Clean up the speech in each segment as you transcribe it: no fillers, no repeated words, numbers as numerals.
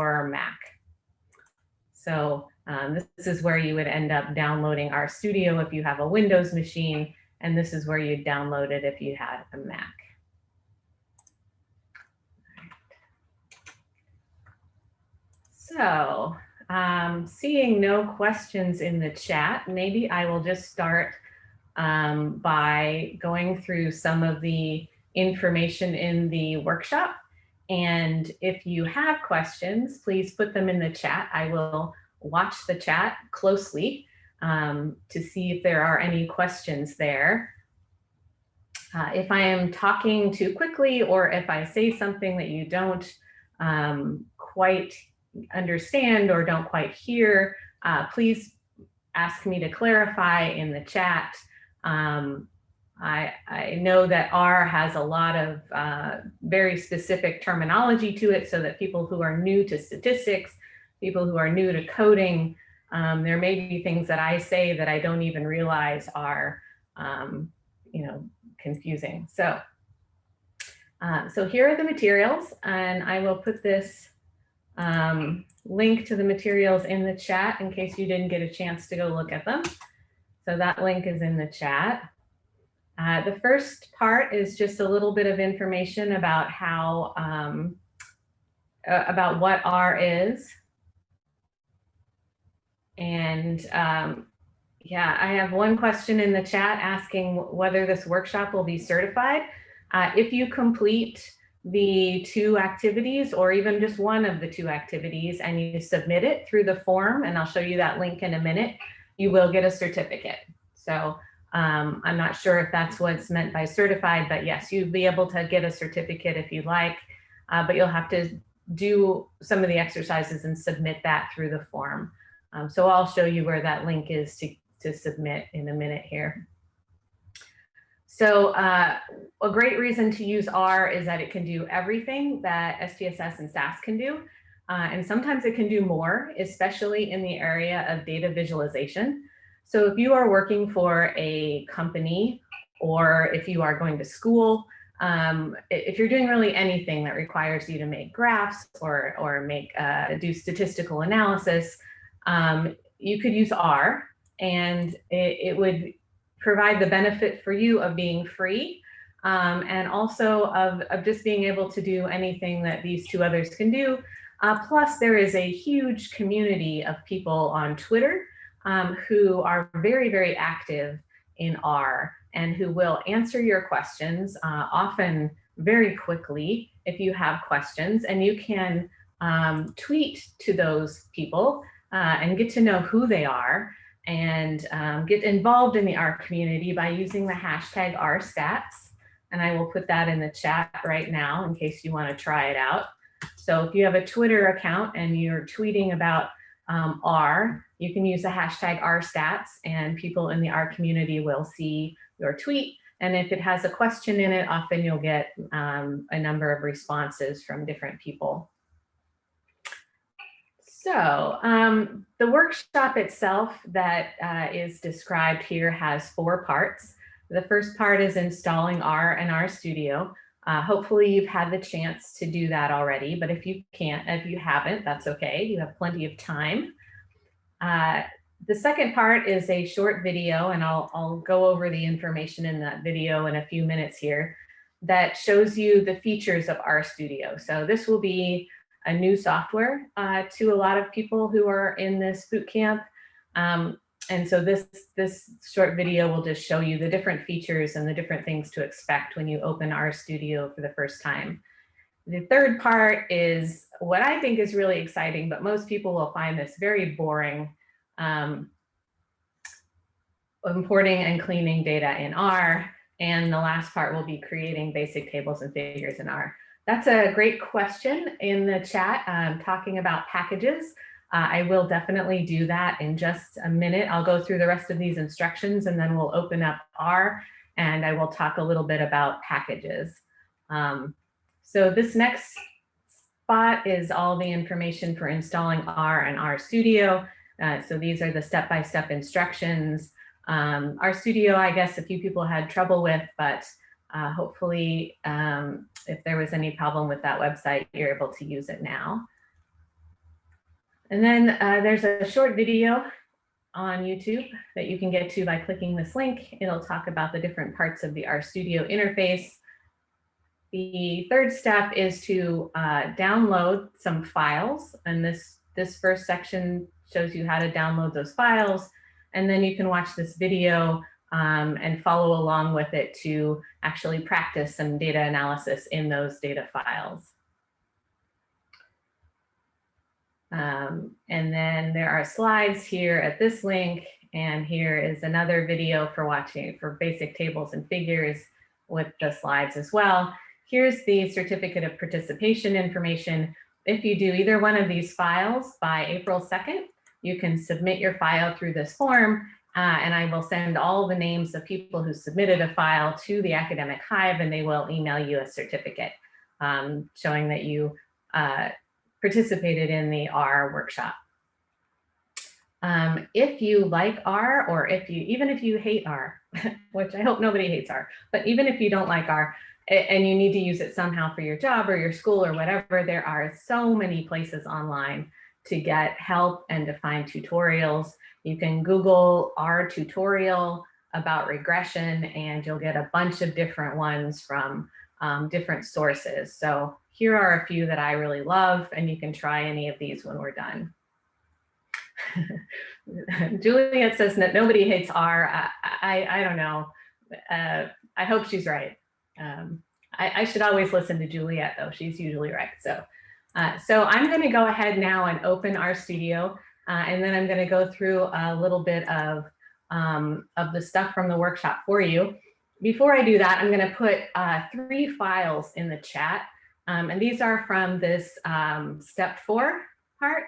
or Mac. So this is where you would end up downloading RStudio if you have a Windows machine, and this is where you'd download it if you had a Mac. So seeing no questions in the chat, maybe I will just start by going through some of the information in the workshop. And if you have questions, please put them in the chat. I will watch the chat closely to see if there are any questions there. If I am talking too quickly, or if I say something that you don't quite understand or don't quite hear, please ask me to clarify in the chat. I know that R has a lot of very specific terminology to it, so that people who are new to statistics, people who are new to coding, there may be things that I say that I don't even realize are, confusing. So, so here are the materials, and I will put this link to the materials in the chat in case you didn't get a chance to go look at them. So that link is in the chat. The first part is just a little bit of information about how, about what R is. And yeah, I have one question in the chat asking whether this workshop will be certified. If you complete the 2 activities, or even just one of the 2 activities, and you submit it through the form, and I'll show you that link in a minute, you will get a certificate. So I'm not sure if that's what's meant by certified, but yes, you'd be able to get a certificate if you'd like, but you'll have to do some of the exercises and submit that through the form. So I'll show you where that link is to submit in a minute here. So a great reason to use R is that it can do everything that SPSS and SAS can do. And sometimes it can do more, especially in the area of data visualization. So if you are working for a company, or if you are going to school, if you're doing really anything that requires you to make graphs or do statistical analysis, you could use R, and it would provide the benefit for you of being free, and also of just being able to do anything that these 2 others can do. Plus, there is a huge community of people on Twitter who are very, very active in R, and who will answer your questions, often very quickly if you have questions, and you can tweet to those people and get to know who they are, and get involved in the R community by using the hashtag #RStats. And I will put that in the chat right now in case you want to try it out. So if you have a Twitter account and you're tweeting about R, you can use the hashtag #RStats, and people in the R community will see your tweet. And if it has a question in it, often you'll get a number of responses from different people. So the workshop itself that is described here has 4 parts. The first part is installing R and RStudio. Hopefully you've had the chance to do that already, but if you haven't, that's okay. You have plenty of time. The second part is a short video, and I'll go over the information in that video in a few minutes here, that shows you the features of RStudio. So this will be a new software to a lot of people who are in this boot camp. And so this short video will just show you the different features and the different things to expect when you open RStudio for the first time. The third part is what I think is really exciting, but most people will find this very boring, importing and cleaning data in R. And the last part will be creating basic tables and figures in R. That's a great question in the chat, talking about packages. I will definitely do that in just a minute. I'll go through the rest of these instructions, and then we'll open up R, and I will talk a little bit about packages. So this next spot is all the information for installing R and RStudio. So these are the step-by-step instructions. RStudio, I guess a few people had trouble with, but hopefully if there was any problem with that website, you're able to use it now. And then there's a short video on YouTube that you can get to by clicking this link. It'll talk about the different parts of the RStudio interface. The third step is to download some files, and this first section shows you how to download those files, and then you can watch this video and follow along with it to actually practice some data analysis in those data files. And then there are slides here at this link, and here is another video for watching for basic tables and figures with the slides as well. Here's the certificate of participation information. If you do either one of these files by April 2nd, you can submit your file through this form, and I will send all the names of people who submitted a file to the Academic Hive, and they will email you a certificate showing that you participated in the R workshop. If you like R, or even if you hate R, which I hope nobody hates R, but even if you don't like R and you need to use it somehow for your job or your school or whatever, there are so many places online to get help and to find tutorials. You can Google R tutorial about regression and you'll get a bunch of different ones from different sources. So here are a few that I really love, and you can try any of these when we're done. Juliet says that nobody hates R. I don't know. I hope she's right. I should always listen to Juliet, though. She's usually right. So I'm going to go ahead now and open RStudio, and then I'm going to go through a little bit of the stuff from the workshop for you. Before I do that, I'm going to put 3 files in the chat, and these are from this step 4 part,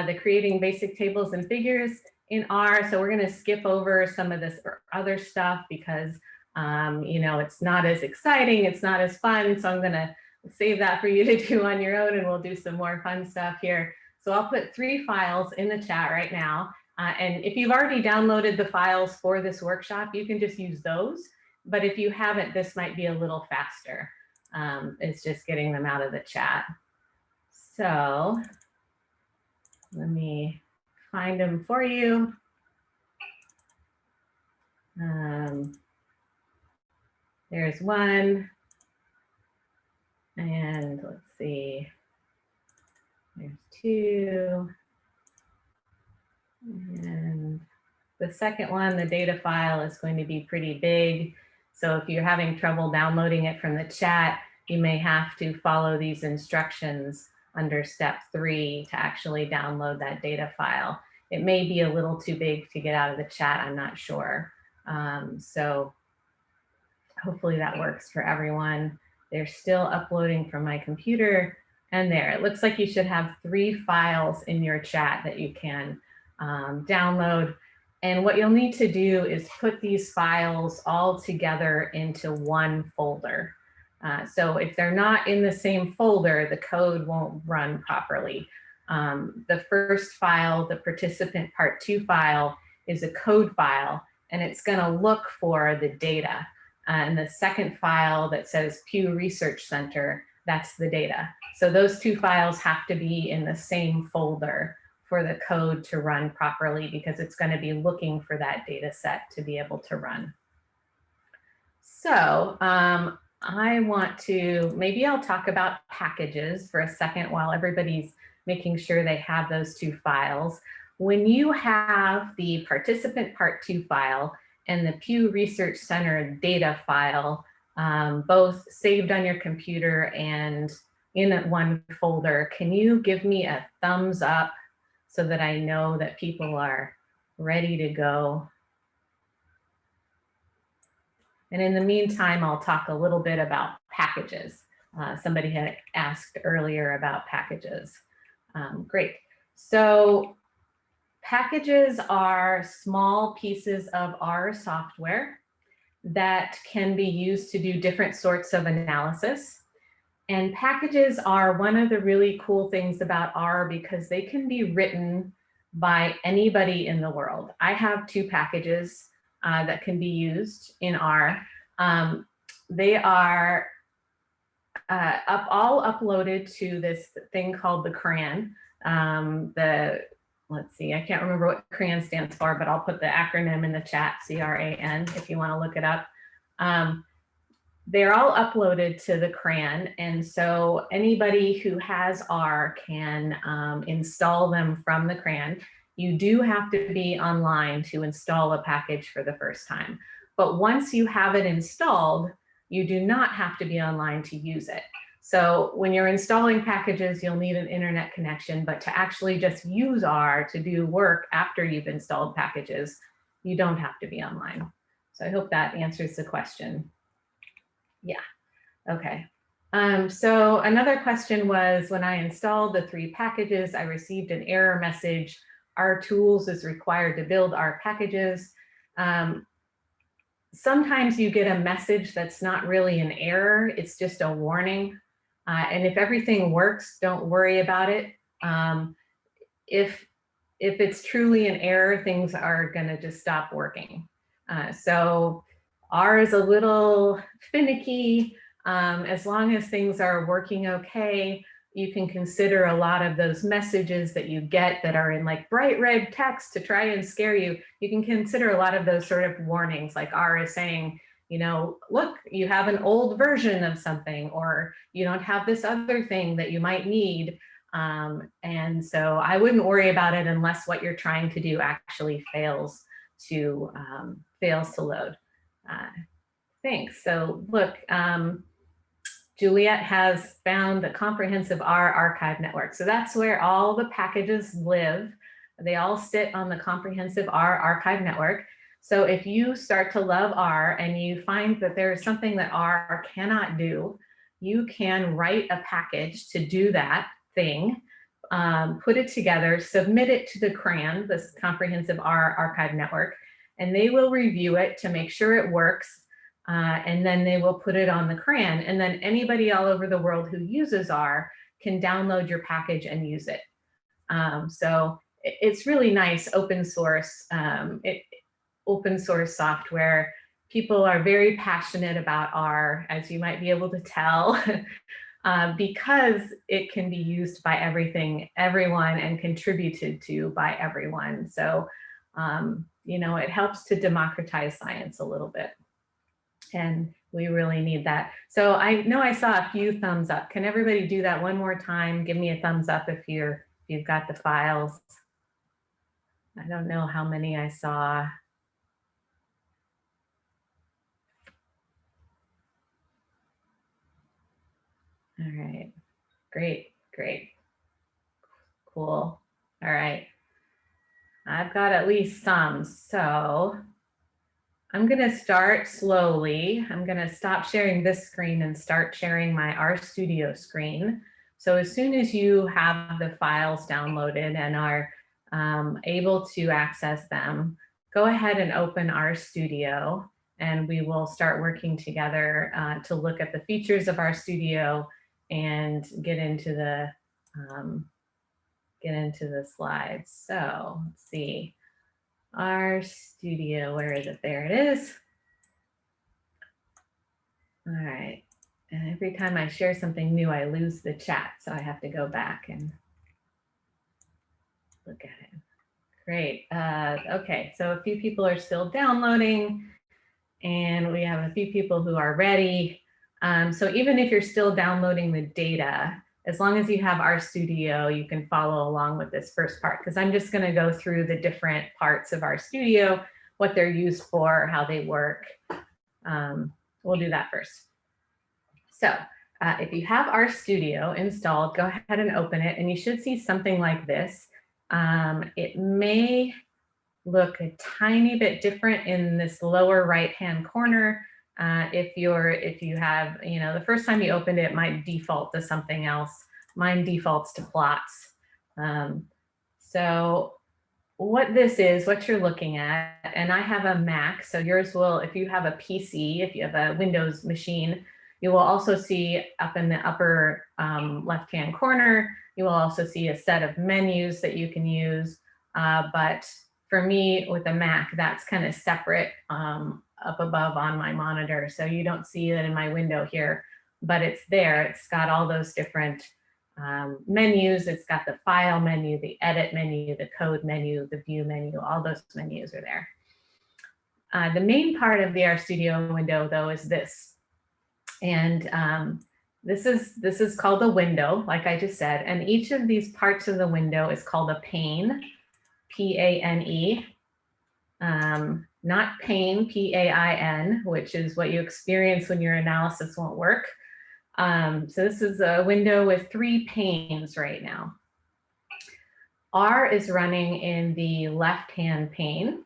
the creating basic tables and figures in R. So we're going to skip over some of this other stuff because you know, it's not as exciting, it's not as fun. So I'm going to save that for you to do on your own, and we'll do some more fun stuff here. So I'll put 3 files in the chat right now. And if you've already downloaded the files for this workshop, you can just use those. But if you haven't, this might be a little faster. It's just getting them out of the chat. So let me find them for you. There's one. And let's see. There's 2. And the second one, the data file, is going to be pretty big. So if you're having trouble downloading it from the chat, you may have to follow these instructions under step 3 to actually download that data file. It may be a little too big to get out of the chat, I'm not sure. So hopefully that works for everyone. They're still uploading from my computer, and there, it looks like you should have 3 files in your chat that you can download. And what you'll need to do is put these files all together into one folder. So if they're not in the same folder, the code won't run properly. The first file, the participant part 2 file, is a code file, and it's going to look for the data. And the second file that says Pew Research Center, that's the data. So those 2 files have to be in the same folder for the code to run properly, because it's going to be looking for that data set to be able to run. So I want to, maybe I'll talk about packages for a second while everybody's making sure they have those 2 files. When you have the participant part 2 file and the Pew Research Center data file, both saved on your computer and in one folder, can you give me a thumbs up so that I know that people are ready to go? And in the meantime, I'll talk a little bit about packages. Somebody had asked earlier about packages. Great. So packages are small pieces of R software that can be used to do different sorts of analysis. And packages are one of the really cool things about R because they can be written by anybody in the world. I have 2 packages that can be used in R. They are all uploaded to this thing called the CRAN. Let's see, I can't remember what CRAN stands for, but I'll put the acronym in the chat, CRAN, if you want to look it up. They're all uploaded to the CRAN, and so anybody who has R can install them from the CRAN. You do have to be online to install a package for the first time, but once you have it installed, you do not have to be online to use it. So when you're installing packages, you'll need an internet connection, but to actually just use R to do work after you've installed packages, you don't have to be online. So I hope that answers the question. Yeah, okay. So another question was, when I installed the 3 packages, I received an error message. R tools is required to build R packages. Sometimes you get a message that's not really an error, it's just a warning. And if everything works, don't worry about it. If it's truly an error, things are gonna just stop working. So R is a little finicky. As long as things are working okay, you can consider a lot of those messages that you get that are in like bright red text to try and scare you. You can consider a lot of those sort of warnings, like R is saying, you know, look, you have an old version of something, or you don't have this other thing that you might need. And so I wouldn't worry about it unless what you're trying to do actually fails to load. Thanks. So look, Juliet has found the comprehensive R archive network. So that's where all the packages live. They all sit on the comprehensive R archive network. So if you start to love R and you find that there is something that R cannot do, you can write a package to do that thing, put it together, submit it to the CRAN, this comprehensive R archive network, and they will review it to make sure it works. And then they will put it on the CRAN, and then anybody all over the world who uses R can download your package and use it. So it's really nice open source software. People are very passionate about R, as you might be able to tell, because it can be used by everyone, and contributed to by everyone. So, you know, it helps to democratize science a little bit. And we really need that. So I know I saw a few thumbs up. Can everybody do that one more time? Give me a thumbs up if you've got the files. I don't know how many I saw. All right, great, cool. All right, I've got at least some. So I'm going to start slowly. I'm going to stop sharing this screen and start sharing my RStudio screen. So as soon as you have the files downloaded and are able to access them, go ahead and open RStudio, and we will start working together to look at the features of RStudio and get into the slides. So let's see. RStudio, where is it? There it is. All right. And every time I share something new, I lose the chat. So I have to go back and look at it. Great. Okay, so a few people are still downloading, and we have a few people who are ready. So even if you're still downloading the data, as long as you have RStudio, you can follow along with this first part, because I'm just going to go through the different parts of RStudio, what they're used for, how they work. We'll do that first. So if you have RStudio installed, go ahead and open it, and you should see something like this. It may look a tiny bit different in this lower right-hand corner. If you have, you know, the first time you opened it, it might default to something else. Mine defaults to plots. So what this is, what you're looking at, and I have a Mac, so yours will, if you have a PC, if you have a Windows machine, you will also see up in the upper left-hand corner, you will also see a set of menus that you can use. But for me with a Mac, that's kind of separate up above on my monitor. So you don't see it in my window here, but it's there. It's got all those different menus. It's got the file menu, the edit menu, the code menu, the view menu, all those menus are there. The main part of the RStudio window, though, is this. And this is called a window, like I just said. And each of these parts of the window is called a pane, P-A-N-E. Not pain, P-A-I-N, which is what you experience when your analysis won't work. So this is a window with 3 panes right now. R is running in the left-hand pane.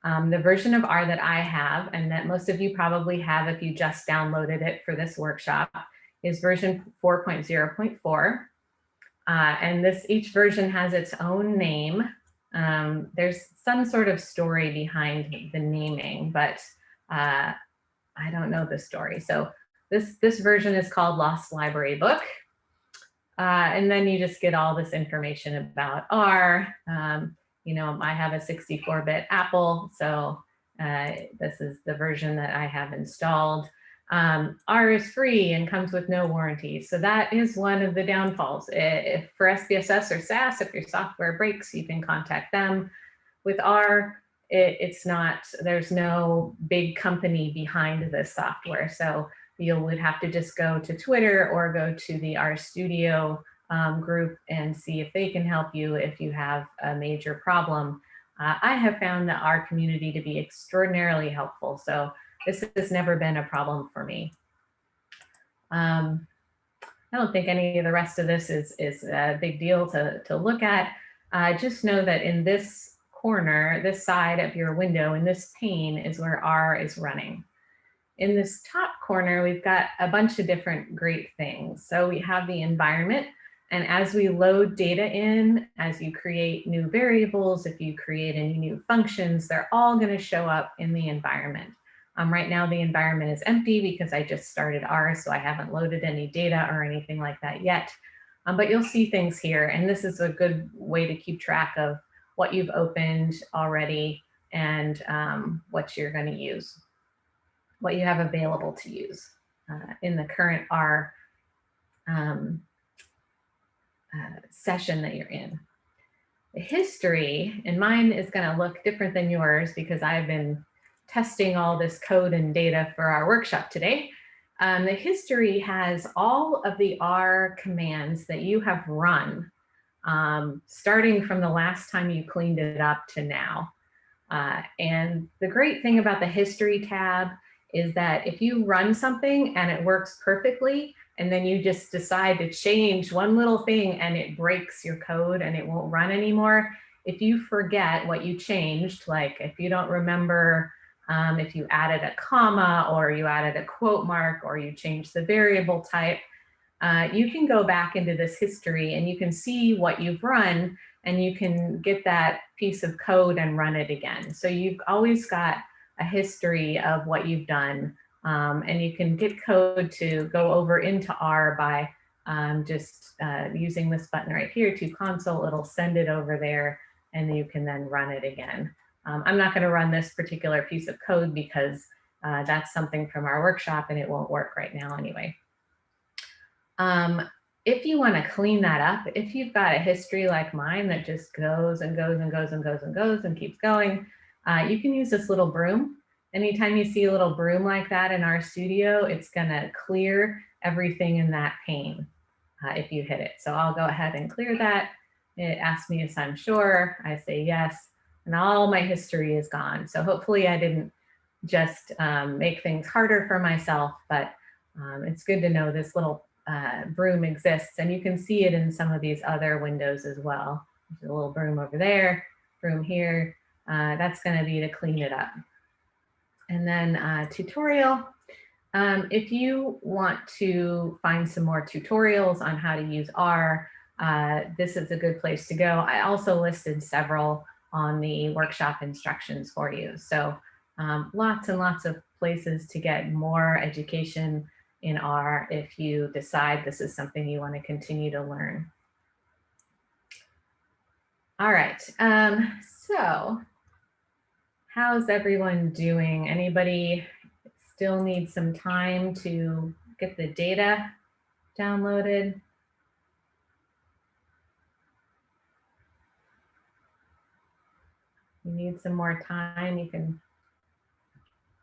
The version of R that I have, and that most of you probably have if you just downloaded it for this workshop, is version 4.0.4. And each version has its own name. There's some sort of story behind the naming, but I don't know the story. So this version is called Lost Library Book. And then you just get all this information about R. You know, I have a 64-bit Apple, so this is the version that I have installed. R is free and comes with no warranty. So that is one of the downfalls. If for SPSS or SAS, if your software breaks, you can contact them. With R, it's not, there's no big company behind this software. So you would have to just go to Twitter or go to the RStudio group and see if they can help you if you have a major problem. I have found the R community to be extraordinarily helpful. So this has never been a problem for me. I don't think any of the rest of this is a big deal to look at. Just know that in this corner, this side of your window, in this pane is where R is running. In this top corner, we've got a bunch of different great things. So we have the environment, and as we load data in, as you create new variables, if you create any new functions, they're all going to show up in the environment. Right now, the environment is empty because I just started R, so I haven't loaded any data or anything like that yet. But you'll see things here, and this is a good way to keep track of what you've opened already and what you're going to use, what you have available to use in the current R session that you're in. The history, and mine is going to look different than yours because I've been testing all this code and data for our workshop today. The history has all of the R commands that you have run, starting from the last time you cleaned it up to now. And the great thing about the history tab is that if you run something and it works perfectly, and then you just decide to change one little thing and it breaks your code and it won't run anymore, if you forget what you changed, like if you don't remember if you added a comma or you added a quote mark or you changed the variable type, you can go back into this history and you can see what you've run and you can get that piece of code and run it again. So you've always got a history of what you've done, and you can get code to go over into R by just using this button right here to console. It'll send it over there and you can then run it again. I'm not going to run this particular piece of code because that's something from our workshop and it won't work right now anyway. If you want to clean that up, if you've got a history like mine that just goes and goes and goes and goes and goes and keeps going, you can use this little broom. Anytime you see a little broom like that in RStudio, it's going to clear everything in that pane if you hit it. So I'll go ahead and clear that. It asks me if I'm sure. I say yes, and all my history is gone. So hopefully I didn't just make things harder for myself, but it's good to know this little broom exists, and you can see it in some of these other windows as well. There's a little broom over there, broom here. That's going to be to clean it up. And then tutorial. If you want to find some more tutorials on how to use R, this is a good place to go. I also listed several on the workshop instructions for you. So lots and lots of places to get more education in R if you decide this is something you want to continue to learn. All right, so how's everyone doing? Anybody still need some time to get the data downloaded? you need some more time, you can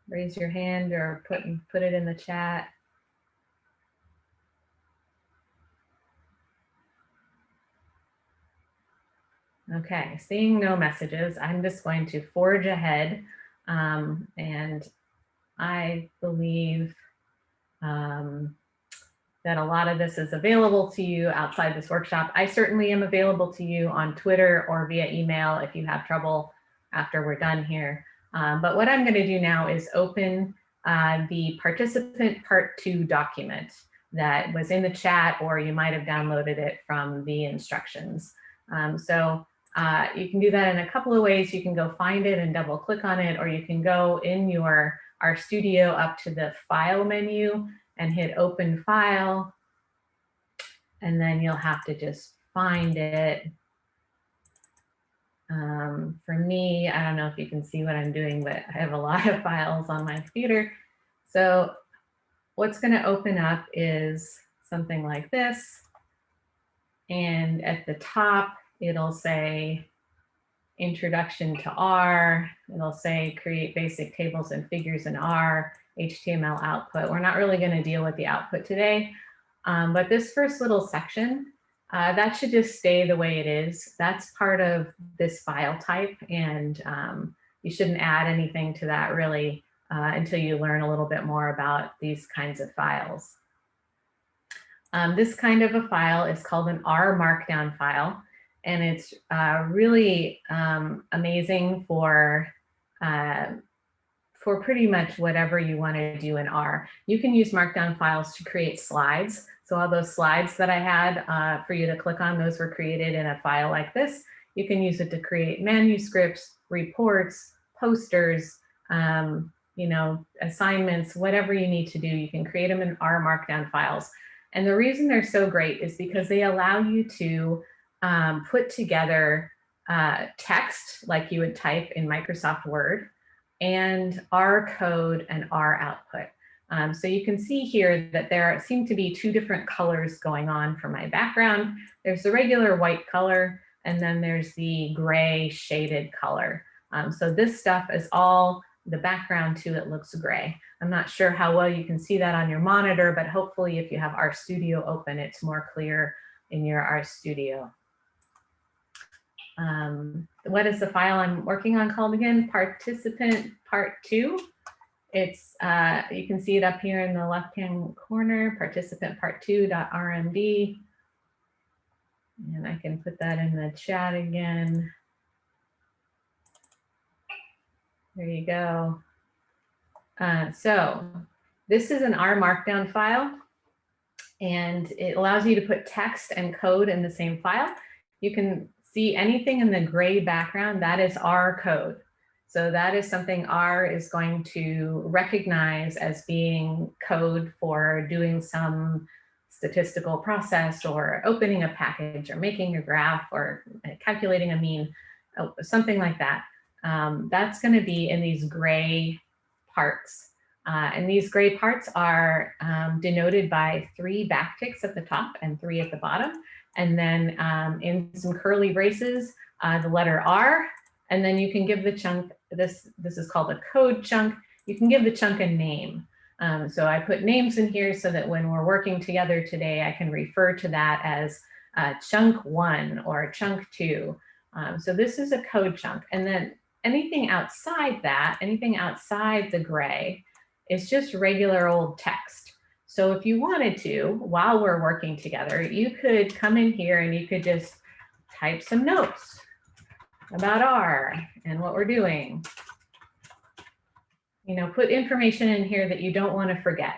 raise your hand or put it in the chat. Okay, seeing no messages, I'm just going to forge ahead. And I believe that a lot of this is available to you outside this workshop. I certainly am available to you on Twitter or via email if you have trouble after we're done here. But what I'm going to do now is open the participant part 2 document that was in the chat, or you might have downloaded it from the instructions. So you can do that in a couple of ways. You can go find it and double click on it, or you can go in your RStudio up to the file menu and hit open file. And then you'll have to just find it. For me, I don't know if you can see what I'm doing, but I have a lot of files on my computer. So what's going to open up is something like this. And at the top, it'll say Introduction to R. It'll say create basic tables and figures in R, HTML output. We're not really going to deal with the output today, but this first little section, that should just stay the way it is. That's part of this file type, and you shouldn't add anything to that really until you learn a little bit more about these kinds of files. This kind of a file is called an R Markdown file, and it's really amazing for pretty much whatever you want to do in R. You can use Markdown files to create slides. So all those slides that I had for you to click on, those were created in a file like this. You can use it to create manuscripts, reports, posters, you know, assignments, whatever you need to do. You can create them in R Markdown files. And the reason they're so great is because they allow you to put together text like you would type in Microsoft Word, and R code and R output. So you can see here that there seem to be two different colors going on for my background. There's the regular white color, and then there's the gray shaded color. So this stuff is all the background to it looks gray. I'm not sure how well you can see that on your monitor, but hopefully if you have RStudio open, it's more clear in your RStudio. What is the file I'm working on called again? Participant part 2. It's, you can see it up here in the left-hand corner, participant part 2.rmd. And I can put that in the chat again. There you go. So this is an R Markdown file, and it allows you to put text and code in the same file. You can see anything in the gray background, that is R code. So that is something R is going to recognize as being code for doing some statistical process, or opening a package, or making a graph, or calculating a mean, something like that. That's going to be in these gray parts. And these gray parts are denoted by 3 backticks at the top and 3 at the bottom. And then in some curly braces, the letter R. And then you can give the chunk, this is called a code chunk. You can give the chunk a name. So I put names in here so that when we're working together today, I can refer to that as chunk 1 or chunk 2. So this is a code chunk. And then anything outside that, anything outside the gray, is just regular old text. So if you wanted to, while we're working together, you could come in here and you could just type some notes about R and what we're doing. You know, put information in here that you don't want to forget.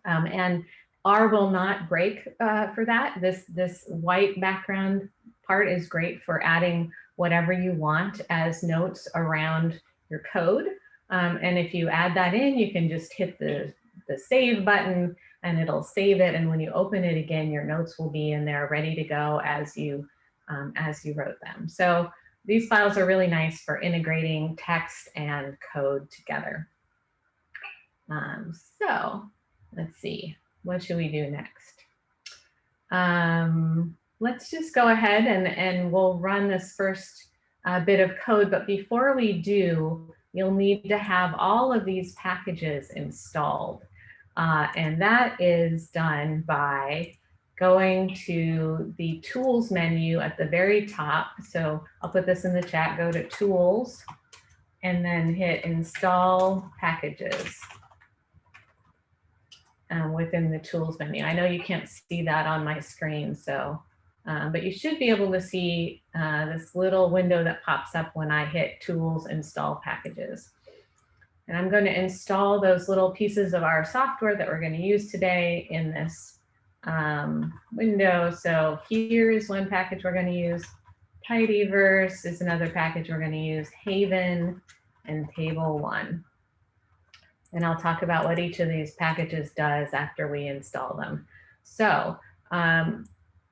And R will not break for that. This white background part is great for adding whatever you want as notes around your code. And if you add that in, you can just hit the save button and it'll save it. And when you open it again, your notes will be in there ready to go as you wrote them. So these files are really nice for integrating text and code together. So let's see, what should we do next? Let's just go ahead and we'll run this first bit of code, but before we do, you'll need to have all of these packages installed. And that is done by going to the tools menu at the very top. So I'll put this in the chat, go to tools, and then hit install packages within the tools menu. I know you can't see that on my screen, so, but you should be able to see this little window that pops up when I hit tools, install packages. And I'm going to install those little pieces of our software that we're going to use today in this window. So here is one package we're going to use. Tidyverse is another package we're going to use. Haven and Table 1. And I'll talk about what each of these packages does after we install them. So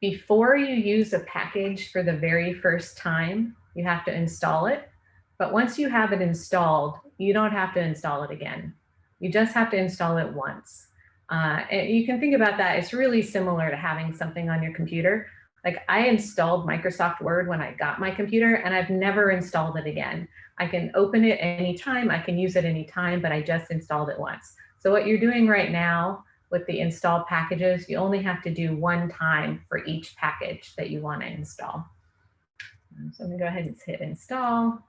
before you use a package for the very first time, you have to install it. But once you have it installed, you don't have to install it again. You just have to install it once. And you can think about that. It's really similar to having something on your computer. Like I installed Microsoft Word when I got my computer and I've never installed it again. I can open it anytime, I can use it anytime, but I just installed it once. So what you're doing right now with the install packages, you only have to do one time for each package that you want to install. So I'm going to go ahead and hit install.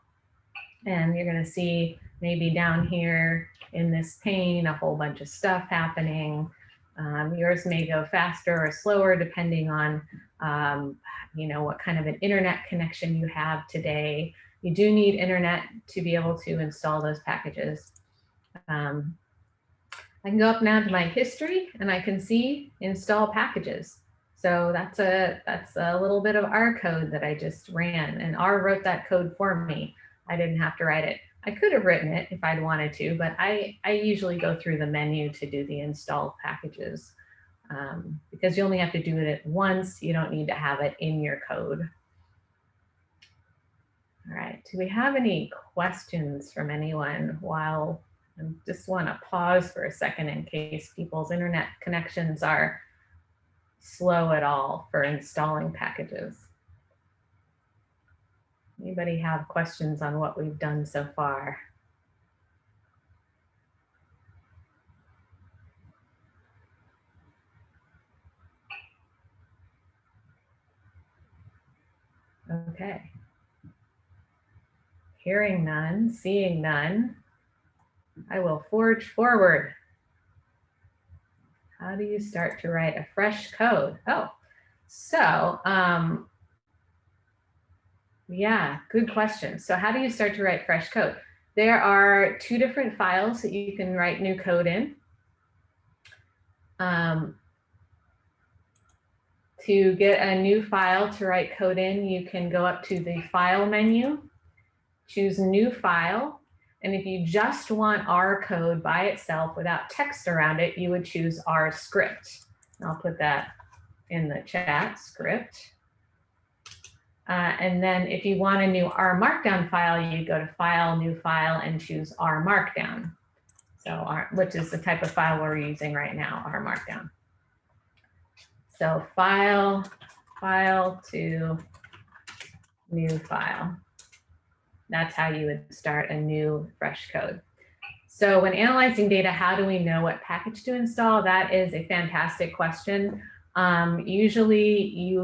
And you're going to see maybe down here in this pane a whole bunch of stuff happening. Yours may go faster or slower depending on you know, what kind of an internet connection you have today. You do need internet to be able to install those packages. I can go up now to my history and I can see install packages. So that's a little bit of R code that I just ran, and R wrote that code for me. I didn't have to write it. I could have written it if I'd wanted to, but I usually go through the menu to do the install packages because you only have to do it once. You don't need to have it in your code. All right, do we have any questions from anyone while I just want to pause for a second in case people's internet connections are slow at all for installing packages? Anybody have questions on what we've done so far? Okay. Hearing none, seeing none, I will forge forward. How do you start to write a fresh code? Oh, so yeah, good question. So how do you start to write fresh code? There are two different files that you can write new code in. To get a new file to write code in, you can go up to the File menu, choose New File, and if you just want R code by itself without text around it, you would choose R script. I'll put that in the chat, script. And then if you want a new R Markdown file, you go to File, New File, and choose R Markdown. So R, which is the type of file we're using right now, R Markdown. So File, File to New File. That's how you would start a new fresh code. So when analyzing data, how do we know what package to install? That is a fantastic question. Usually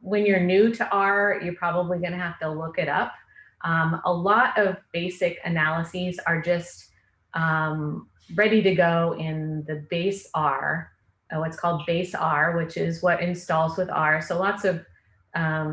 when you're new to R, you're probably going to have to look it up. A lot of basic analyses are just ready to go in the base R, what's called base R, which is what installs with R. So lots of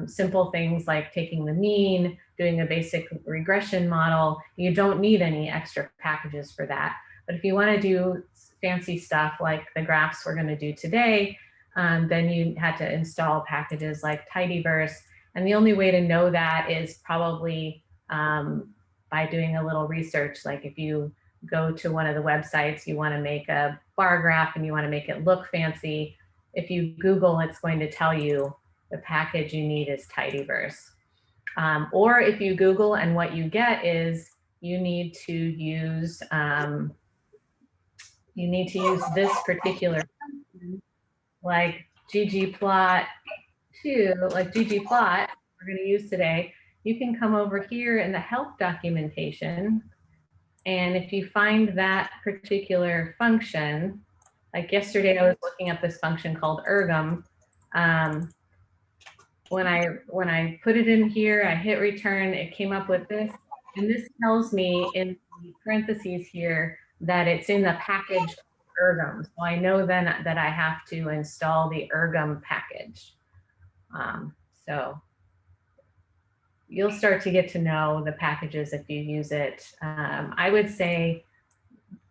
simple things like taking the mean, doing a basic regression model. You don't need any extra packages for that. But if you want to do fancy stuff like the graphs we're going to do today, then you had to install packages like Tidyverse. And the only way to know that is probably by doing a little research. Like if you go to one of the websites, you want to make a bar graph and you want to make it look fancy. If you Google, it's going to tell you the package you need is Tidyverse. Or if you Google and what you get is you need to use this particular function, like ggplot2, like ggplot, we're going to use today, you can come over here in the help documentation. And if you find that particular function, like yesterday, I was looking at this function called ergum. When I put it in here, I hit return, it came up with this. And this tells me in the parentheses here that it's in the package ergum. So I know then that I have to install the ergum package. So you'll start to get to know the packages if you use it. I would say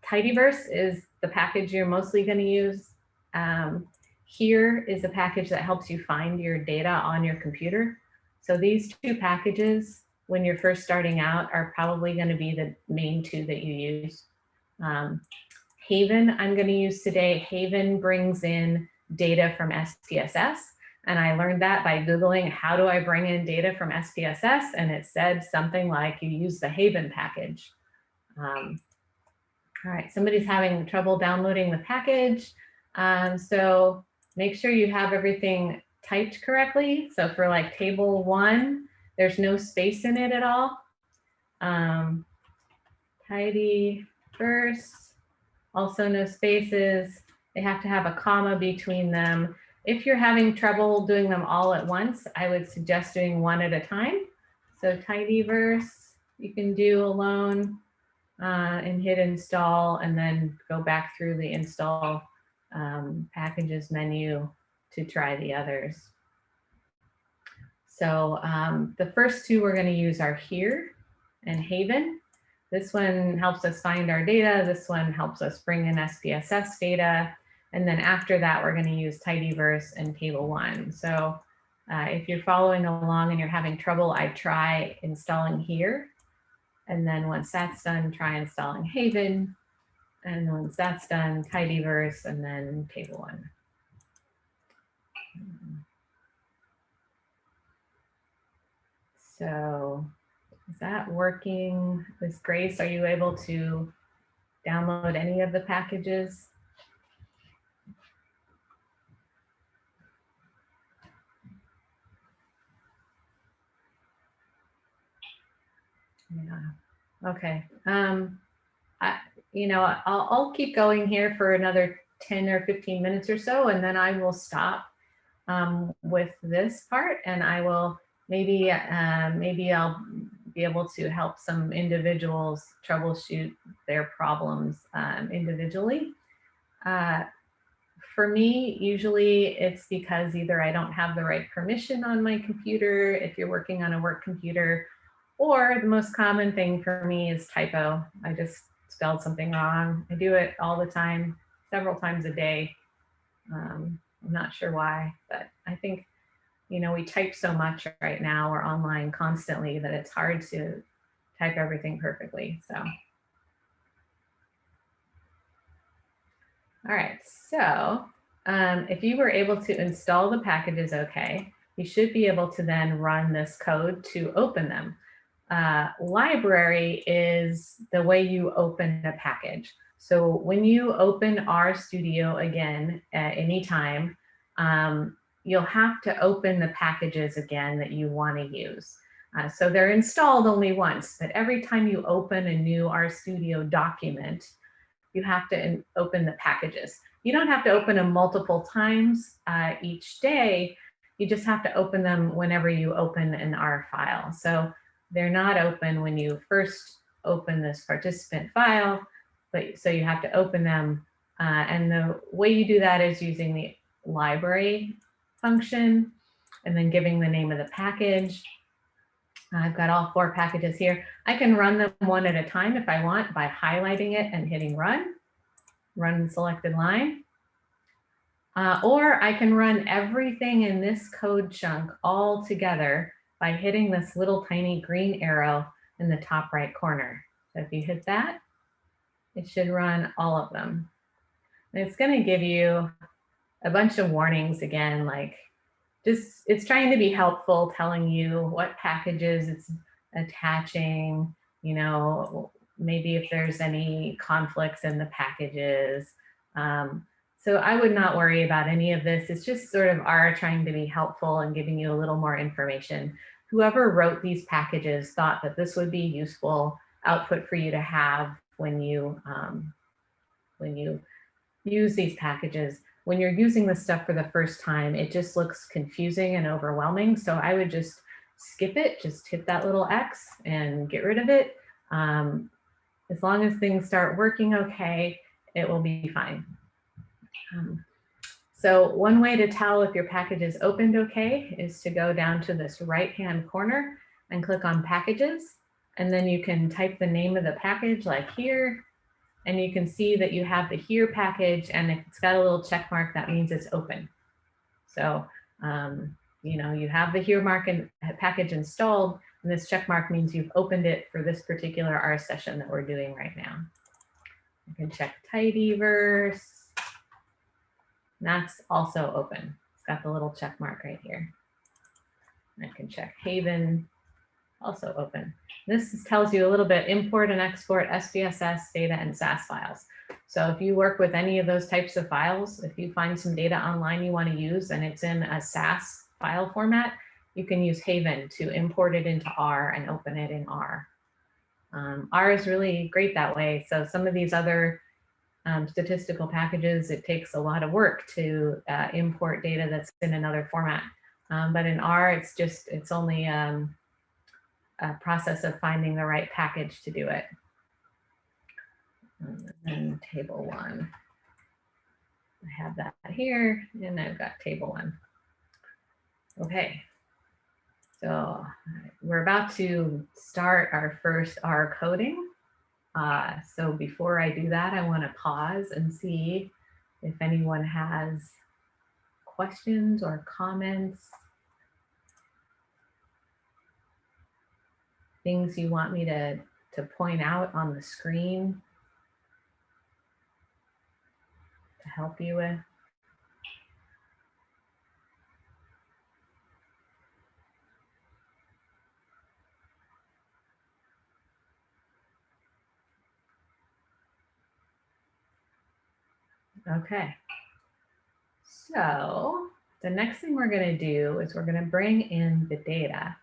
Tidyverse is the package you're mostly going to use. Here is a package that helps you find your data on your computer. So these two packages, when you're first starting out, are probably going to be the main two that you use. Haven, I'm going to use today. Haven brings in data from SPSS. And I learned that by Googling, how do I bring in data from SPSS? And it said something like you use the Haven package. All right, somebody's having trouble downloading the package. So make sure you have everything typed correctly. So for like table 1, there's no space in it at all. Tidyverse, also no spaces. They have to have a comma between them. If you're having trouble doing them all at once, I would suggest doing one at a time. So Tidyverse, you can do alone. And hit install, and then go back through the install packages menu to try the others. So the first two we're going to use are here and Haven. This one helps us find our data. This one helps us bring in SPSS data. And then after that, we're going to use Tidyverse and Table 1. So if you're following along and you're having trouble, I'd try installing here. And then once that's done, try installing Haven. And once that's done, Tidyverse, and then Table 1. So is that working? Is Grace, are you able to download any of the packages? Yeah. Okay. I'll keep going here for another 10 or 15 minutes or so, and then I will stop with this part, and I will maybe I'll be able to help some individuals troubleshoot their problems individually. For me, usually it's because either I don't have the right permission on my computer, if you're working on a work computer, or the most common thing for me is typo. I just spelled something wrong. I do it all the time, several times a day. I'm not sure why, but I think, we type so much right now, we're online constantly, that it's hard to type everything perfectly. So, all right, so if you were able to install the packages okay, you should be able to then run this code to open them. Library is the way you open a package. So when you open RStudio again at any time, you'll have to open the packages again that you want to use. So they're installed only once, but every time you open a new RStudio document, you have to open the packages. You don't have to open them multiple times each day. You just have to open them whenever you open an R file. So they're not open when you first open this participant file, but so you have to open them. And the way you do that is using the library function and then giving the name of the package. I've got all 4 packages here. I can run them one at a time if I want by highlighting it and hitting run selected line. Or I can run everything in this code chunk all together by hitting this little tiny green arrow in the top right corner. So if you hit that, it should run all of them. And it's going to give you a bunch of warnings again, like it's trying to be helpful, telling you what packages it's attaching, maybe if there's any conflicts in the packages. So I would not worry about any of this. It's just sort of R trying to be helpful and giving you a little more information. whoever wrote these packages thought that this would be useful output for you to have when you use these packages. When you're using this stuff for the first time, it just looks confusing and overwhelming. So I would just skip it, just hit that little X and get rid of it. As long as things start working okay, it will be fine. So one way to tell if your package is opened okay is to go down to this right-hand corner and click on packages. And then you can type the name of the package like here, and you can see that you have the here package, and if it's got a little check mark, that means it's open. So, you know, you have the here mark and package installed, and this check mark means you've opened it for this particular R session that we're doing right now. You can check tidyverse. That's also open. It's got the little check mark right here. I can check Haven, also open. This tells you a little bit import and export SPSS data and SAS files. So if you work with any of those types of files, if you find some data online you want to use and it's in a SAS file format, you can use Haven to import it into R and open it in R. R is really great that way. So some of these other statistical packages, it takes a lot of work to import data that's in another format. But in R, it's only a process of finding the right package to do it. And then table 1. I have that here, and I've got table 1. Okay, so we're about to start our first R coding. So before I do that, I want to pause and see if anyone has questions or comments, things you want me to point out on the screen to help you with. Okay, so the next thing we're going to do is we're going to bring in the data.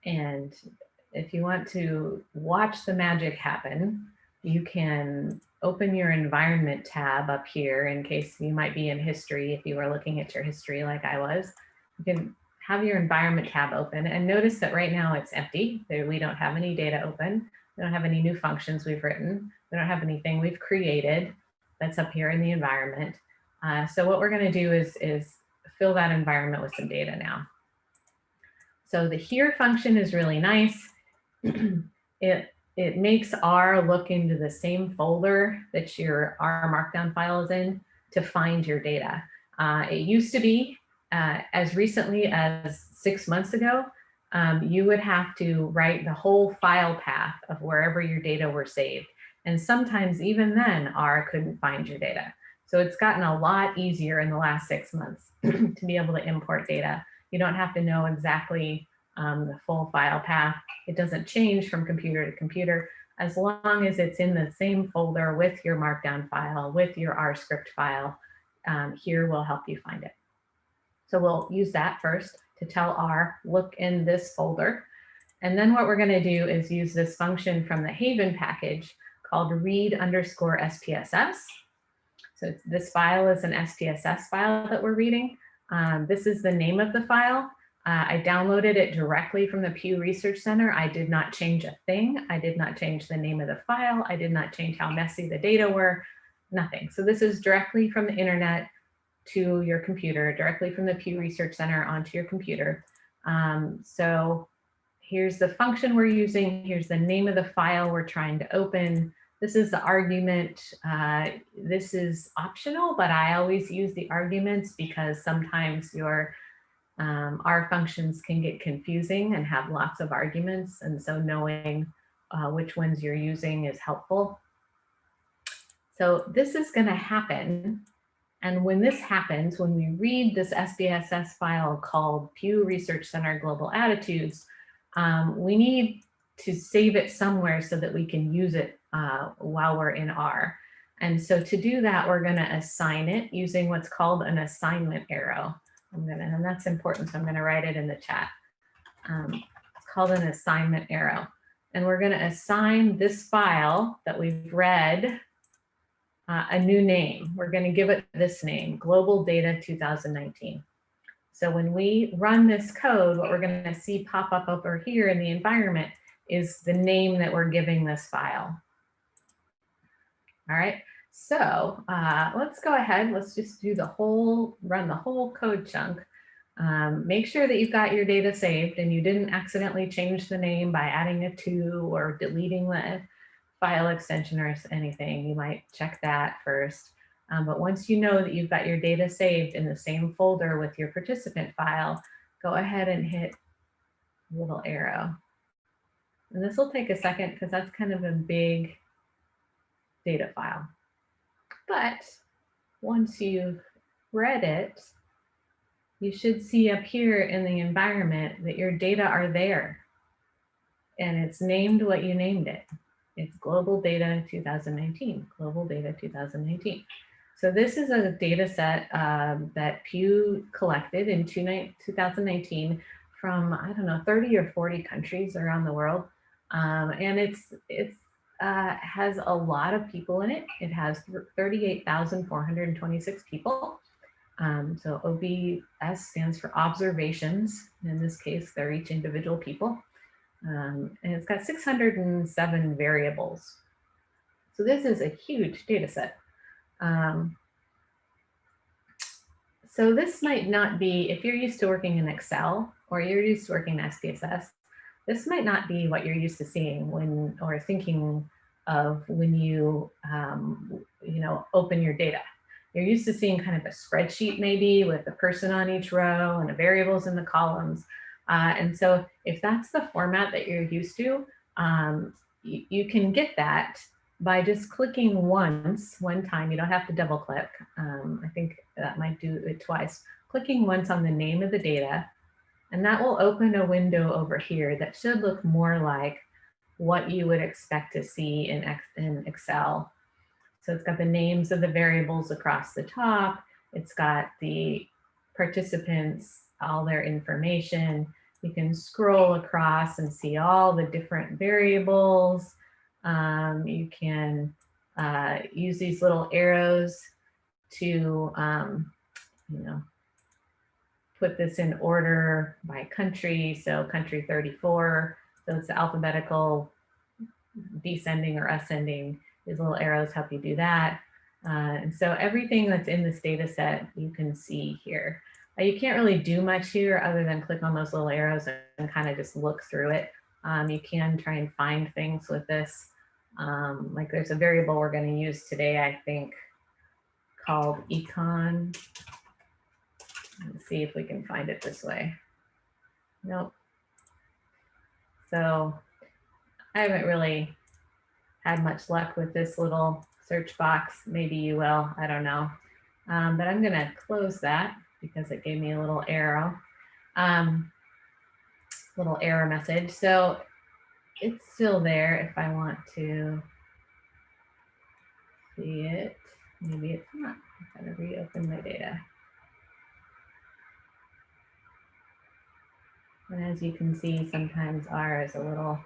And if you want to watch the magic happen, you can open your environment tab up here in case you might be in history. If you were looking at your history like I was, you can have your environment tab open and notice that right now it's empty. We don't have any data open. We don't have any new functions we've written. We don't have anything we've created that's up here in the environment. So what we're going to do is fill that environment with some data now. So the here function is really nice. It makes R look into the same folder that your R Markdown file is in to find your data. It used to be, as recently as 6 months ago, you would have to write the whole file path of wherever your data were saved. And sometimes even then, R couldn't find your data. So it's gotten a lot easier in the last 6 months to be able to import data. You don't have to know exactly the full file path. It doesn't change from computer to computer as long as it's in the same folder with your Markdown file, with your R script file. Here will help you find it. So we'll use that first to tell R, look in this folder. And then what we're going to do is use this function from the Haven package called read_SPSS. So this file is an SPSS file that we're reading. This is the name of the file. I downloaded it directly from the Pew Research Center. I did not change a thing. I did not change the name of the file. I did not change how messy the data were, nothing. So this is directly from the internet to your computer, directly from the Pew Research Center onto your computer. So here's the function we're using. Here's the name of the file we're trying to open. This is the argument. This is optional, but I always use the arguments because sometimes your R functions can get confusing and have lots of arguments. And so knowing which ones you're using is helpful. So this is going to happen. And when this happens, when we read this SPSS file called Pew Research Center Global Attitudes, we need to save it somewhere so that we can use it while we're in R. And so to do that, we're going to assign it using what's called an assignment arrow. And that's important, so I'm going to write it in the chat. It's called an assignment arrow. And we're going to assign this file that we've read a new name. We're going to give it this name, Global Data 2019. So when we run this code, what we're going to see pop up over here in the environment is the name that we're giving this file. All right, so let's go ahead. Let's just do run the whole code chunk. Make sure that you've got your data saved and you didn't accidentally change the name by adding a 2 or deleting the file extension or anything. You might check that first. But once you know that you've got your data saved in the same folder with your participant file, go ahead and hit little arrow. And this will take a second because that's kind of a big data file. But once you've read it, you should see up here in the environment that your data are there. And it's named what you named it. It's Global Data 2019, Global Data 2019. So this is a data set that Pew collected in 2019 from, I don't know, 30 or 40 countries around the world. And it has a lot of people in it. It has 38,426 people. So OBS stands for observations. In this case, they're each individual people. And it's got 607 variables. So this is a huge data set. So this might not be, if you're used to working in Excel or you're used to working in SPSS, this might not be what you're used to seeing when, or thinking of when you, open your data. You're used to seeing kind of a spreadsheet maybe with a person on each row and the variables in the columns. And so if that's the format that you're used to, you can get that by just clicking one time. You don't have to double click. I think that might do it twice. Clicking once on the name of the data, and that will open a window over here that should look more like what you would expect to see in Excel. So it's got the names of the variables across the top. It's got the participants, all their information. You can scroll across and see all the different variables. You can use these little arrows to, put this in order by country. So country 34, so it's alphabetical descending or ascending. These little arrows help you do that. And so everything that's in this data set, you can see here. You can't really do much here other than click on those little arrows and kind of just look through it. You can try and find things with this. Like there's a variable we're going to use today, I think, called econ. Let's see if we can find it this way. Nope. So I haven't really had much luck with this little search box. Maybe you will, I don't know. But I'm gonna close that because it gave me a little arrow, message. So it's still there if I want to see it. Maybe it's not. I'm gonna reopen my data. And as you can see, sometimes R is a little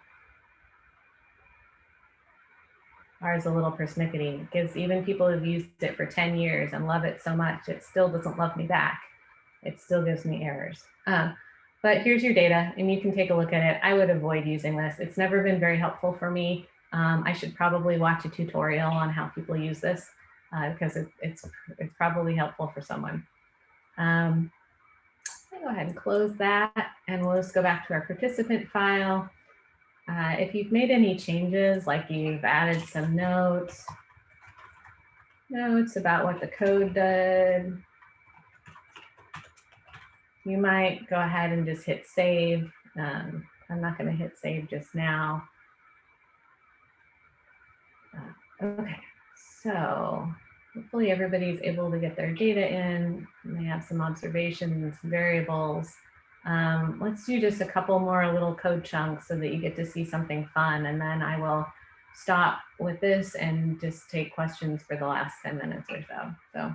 persnickety. It gives even people who've used it for 10 years and love it so much, it still doesn't love me back. It still gives me errors. But here's your data and you can take a look at it. I would avoid using this. It's never been very helpful for me. I should probably watch a tutorial on how people use this because it's probably helpful for someone. I'll go ahead and close that and we'll just go back to our participant file. If you've made any changes, like you've added some notes about what the code did, you might go ahead and just hit save. I'm not going to hit save just now. Okay, so hopefully everybody's able to get their data in and they have some observations, variables. Let's do just a couple more little code chunks so that you get to see something fun, and then I will stop with this and just take questions for the last 10 minutes or so.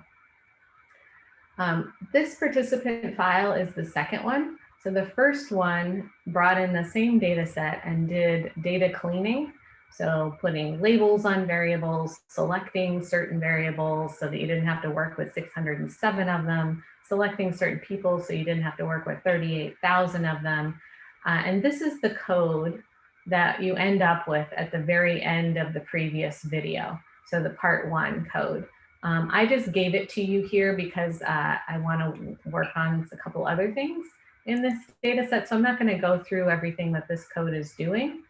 This participant file is the second one. So the first one brought in the same data set and did data cleaning. So putting labels on variables, selecting certain variables so that you didn't have to work with 607 of them, selecting certain people so you didn't have to work with 38,000 of them. And this is the code that you end up with at the very end of the previous video. So the part 1 code. I just gave it to you here because I want to work on a couple other things in this data set. So I'm not going to go through everything that this code is doing.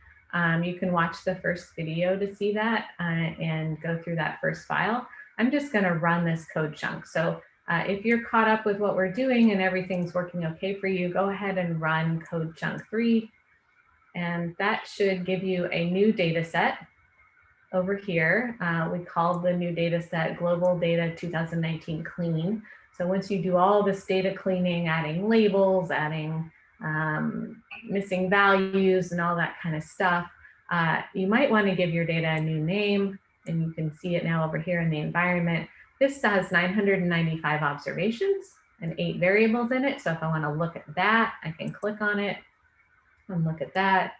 You can watch the first video to see that and go through that first file. I'm just going to run this code chunk. So if you're caught up with what we're doing and everything's working okay for you, go ahead and run code chunk 3. And that should give you a new data set over here. We called the new data set Global Data 2019 Clean. So once you do all this data cleaning, adding labels, adding missing values and all that kind of stuff, you might want to give your data a new name, and you can see it now over here in the environment. This has 995 observations and 8 variables in it. So if I want to look at that, I can click on it and look at that.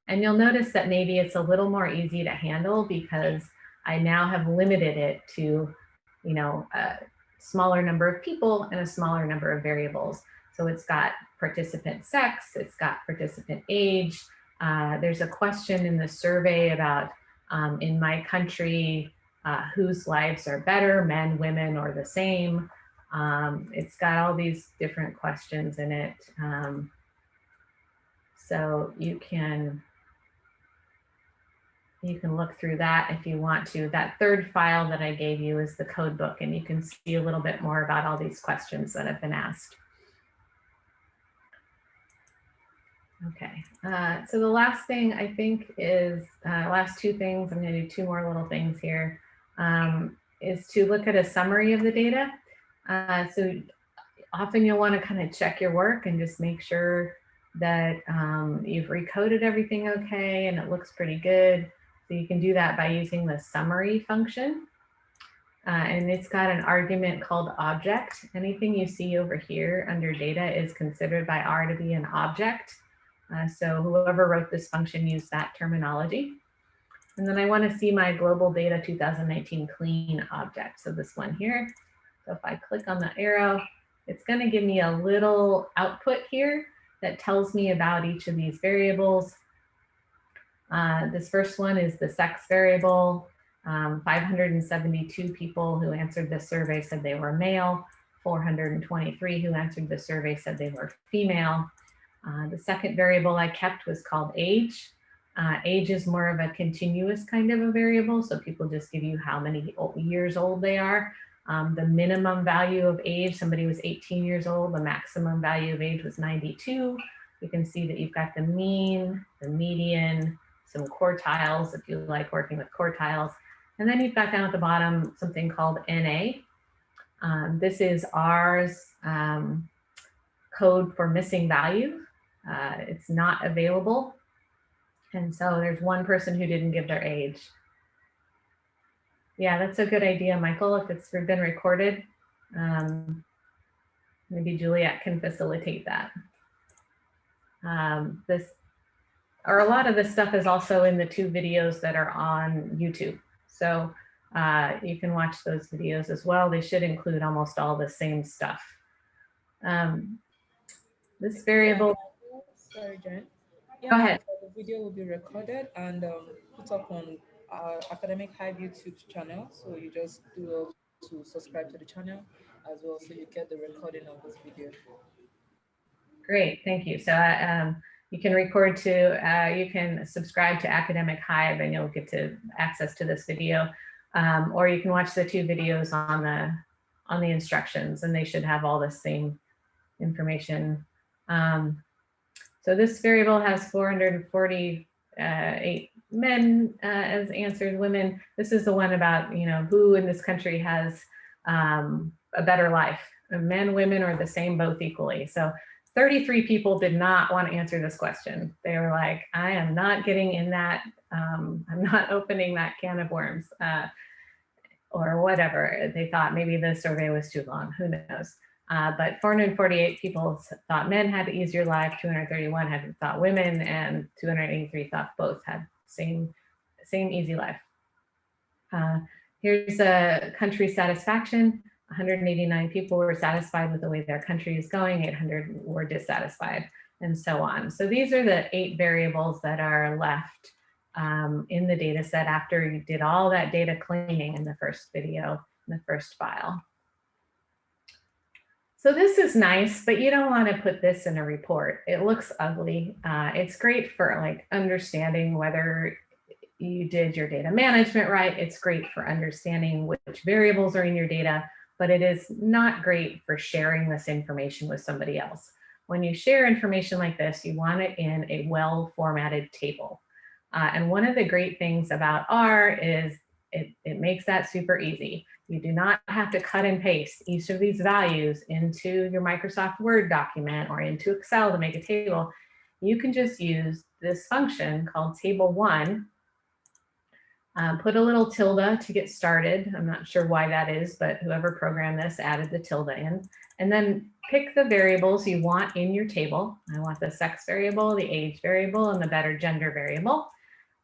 And you'll notice that maybe it's a little more easy to handle because I now have limited it to, you know, a smaller number of people and a smaller number of variables. So it's got participant sex, it's got participant age. There's a question in the survey about, in my country, whose lives are better, men, women, or the same. It's got all these different questions in it. So you can look through that if you want to. That third file that I gave you is the code book, and you can see a little bit more about all these questions that have been asked. Okay, so the last thing I think is, last 2 things, I'm going to do 2 more little things here, is to look at a summary of the data. So often you'll want to kind of check your work and just make sure that you've recoded everything okay and it looks pretty good. So you can do that by using the summary function. And it's got an argument called object. Anything you see over here under data is considered by R to be an object. So whoever wrote this function used that terminology. And then I want to see my global data 2019 clean object. So this one here. So if I click on the arrow, it's going to give me a little output here that tells me about each of these variables. This first one is the sex variable. 572 people who answered this survey said they were male. 423 who answered the survey said they were female. The second variable I kept was called age. Age is more of a continuous kind of a variable, so people just give you how many years old they are. The minimum value of age, somebody was 18 years old, the maximum value of age was 92. You can see that you've got the mean, the median, some quartiles if you like working with quartiles. And then you've got down at the bottom something called NA. This is R's code for missing value. It's not available. And so there's one person who didn't give their age. Yeah, that's a good idea, Michael, if it's been recorded. Maybe Juliet can facilitate that. A lot of this stuff is also in the 2 videos that are on YouTube. So you can watch those videos as well. They should include almost all the same stuff. This variable. Sorry, Jen. Yeah, Go ahead. the video will be recorded and put up on our Academic Hive YouTube channel. So you just do to subscribe to the channel as well, so you get the recording of this video. Great, thank you. So you can record to, you can subscribe to Academic Hive and you'll get to access to this video, or you can watch the 2 videos on the instructions, and they should have all the same information. So this variable has 448 men as answers, women. This is the one about, you know, who in this country has a better life, men, women, or the same, both equally. So 33 people did not want to answer this question. They were like, I am not getting in that, I'm not opening that can of worms, or whatever. They thought maybe the survey was too long, who knows. But 448 people thought men had the easier life, 231 had thought women, and 283 thought both had same easy life. Here's a country satisfaction. 189 people were satisfied with the way their country is going, 800 were dissatisfied, and so on. So these are the 8 variables that are left in the data set after you did all that data cleaning in the first video, in the first file. So this is nice, but you don't want to put this in a report. It looks ugly. It's great for like understanding whether you did your data management right. It's great for understanding which variables are in your data, but it is not great for sharing this information with somebody else. When you share information like this, you want it in a well-formatted table. And one of the great things about R is it makes that super easy. You do not have to cut and paste each of these values into your Microsoft Word document or into Excel to make a table. You can just use this function called table1. Put a little tilde to get started. I'm not sure why that is, but whoever programmed this added the tilde in. And then pick the variables you want in your table. I want the sex variable, the age variable, and the better gender variable.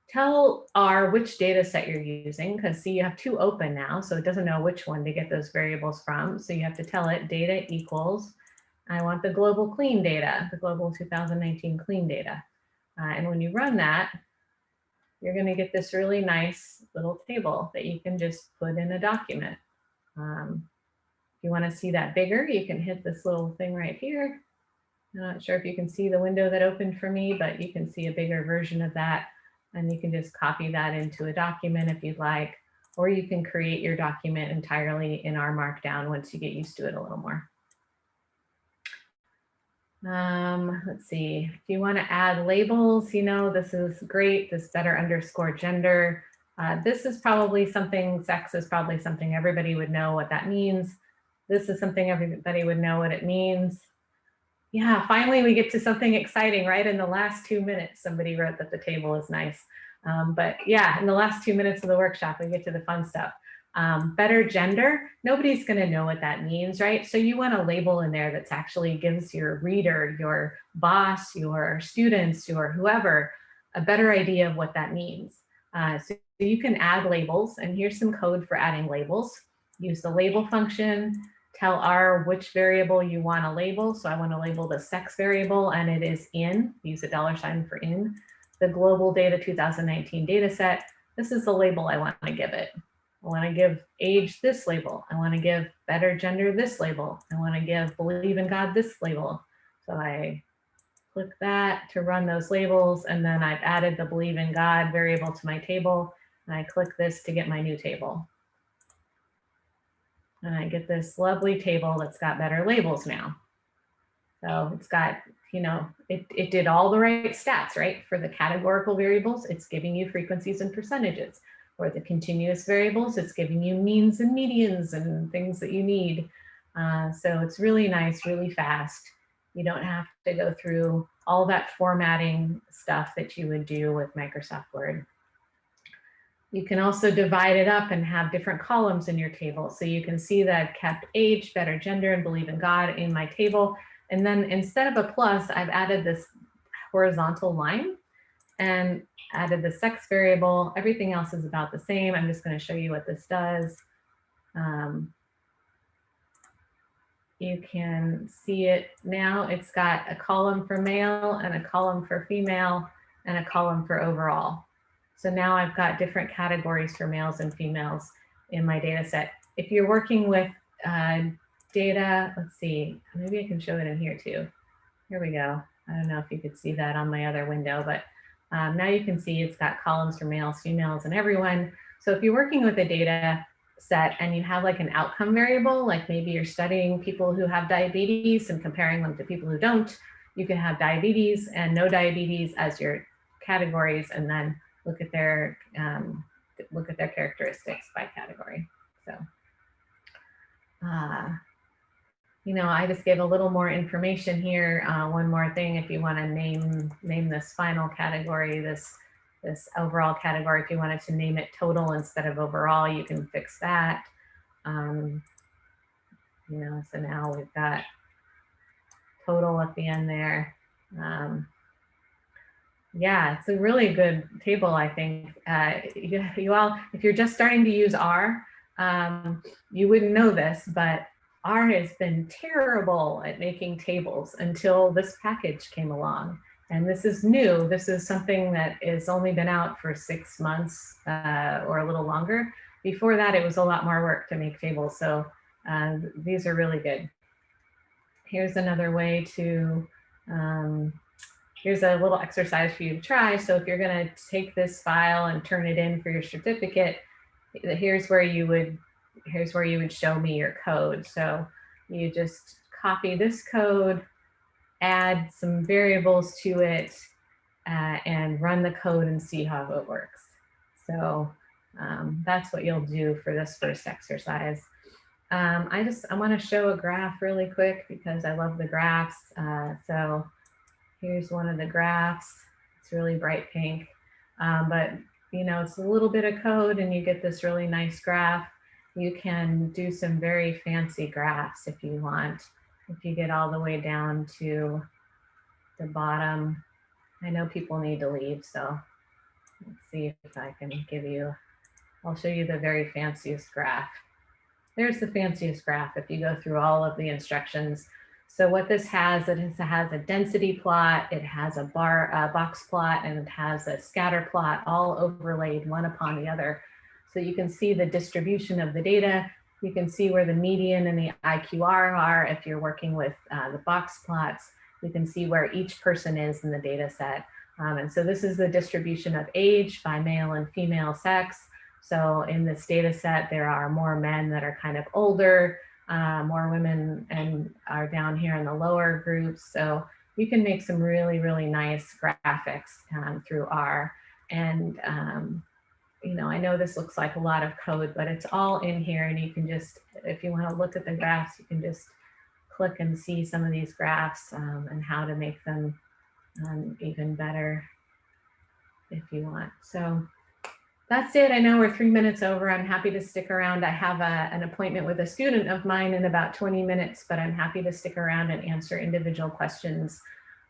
Tell R which data set you're using, because see, you have 2 open now, so it doesn't know which one to get those variables from. So you have to tell it data equals, I want the global clean data, the global 2019 clean data. And when you run that, you're going to get this really nice little table that you can just put in a document. If you want to see that bigger, you can hit this little thing right here. I'm not sure if you can see the window that opened for me, but you can see a bigger version of that. And you can just copy that into a document if you'd like, or you can create your document entirely in R Markdown once you get used to it a little more. Let's see, if you want to add labels, you know, this is great, this better underscore gender. This is probably something, sex is probably something everybody would know what that means. This is something everybody would know what it means. Yeah, finally we get to something exciting, right? In the last 2 minutes, somebody wrote that the table is nice. But yeah, in the last 2 minutes of the workshop, we get to the fun stuff. Better gender, nobody's gonna know what that means, right? So you want a label in there that actually gives your reader, your boss, your students, your whoever, a better idea of what that means. So you can add labels, and here's some code for adding labels. Use the label function, tell R which variable you want to label. So I want to label the sex variable, and it is in, use a $sign for in, the global data 2019 data set. This is the label I want to give it. I want to give age this label. I want to give better gender this label. I want to give believe in God this label. So I click that to run those labels, and then I've added the believe in God variable to my table, and I click this to get my new table. And I get this lovely table that's got better labels now. So it's got, you know, it did all the right stats, right? For the categorical variables, it's giving you frequencies and percentages. For the continuous variables, it's giving you means and medians and things that you need. So it's really nice, really fast. You don't have to go through all that formatting stuff that you would do with Microsoft Word. You can also divide it up and have different columns in your table. So you can see that I've kept age, better gender, and believe in God in my table. And then instead of a plus, I've added this horizontal line and added the sex variable. Everything else is about the same. I'm just going to show you what this does. You can see it now. It's got a column for male and a column for female and a column for overall. So now I've got different categories for males and females in my data set. If you're working with data, let's see, maybe I can show it in here too. Here we go. I don't know if you could see that on my other window, but now you can see it's got columns for males, females, and everyone. So if you're working with a data set and you have like an outcome variable, like maybe you're studying people who have diabetes and comparing them to people who don't, you can have diabetes and no diabetes as your categories, and then look at their characteristics by category. So, you know, I just gave a little more information here. One more thing, if you want to name this final category, this overall category, if you wanted to name it total instead of overall, you can fix that. So now we've got total at the end there. Yeah, it's a really good table, I think. You all, if you're just starting to use R, you wouldn't know this, but R has been terrible at making tables until this package came along. And this is new. This is something that has only been out for 6 months or a little longer. Before that, it was a lot more work to make tables. So these are really good. Here's another way to um, here's a little exercise for you to try. So if you're going to take this file and turn it in for your certificate, here's where you would show me your code. So you just copy this code, add some variables to it, and run the code and see how it works. So that's what you'll do for this first exercise. I want to show a graph really quick because I love the graphs. So here's one of the graphs. It's really bright pink, but it's a little bit of code and you get this really nice graph. You can do some very fancy graphs if you want. If you get all the way down to the bottom, I know people need to leave, so let's see if I can I'll show you the very fanciest graph. There's the fanciest graph if you go through all of the instructions. So what this has, it has a density plot, it has a box plot, and it has a scatter plot all overlaid one upon the other. So you can see the distribution of the data. You can see where the median and the IQR are if you're working with the box plots. You can see where each person is in the data set. And so this is the distribution of age by male and female sex. So in this data set, there are more men that are kind of older, more women and are down here in the lower groups. So you can make some really, really nice graphics through R. And I know this looks like a lot of code, but it's all in here. And you can just, if you want to look at the graphs, you can just click and see some of these graphs and how to make them even better if you want. So that's it. I know we're 3 minutes over. I'm happy to stick around. I have an appointment with a student of mine in about 20 minutes, but I'm happy to stick around and answer individual questions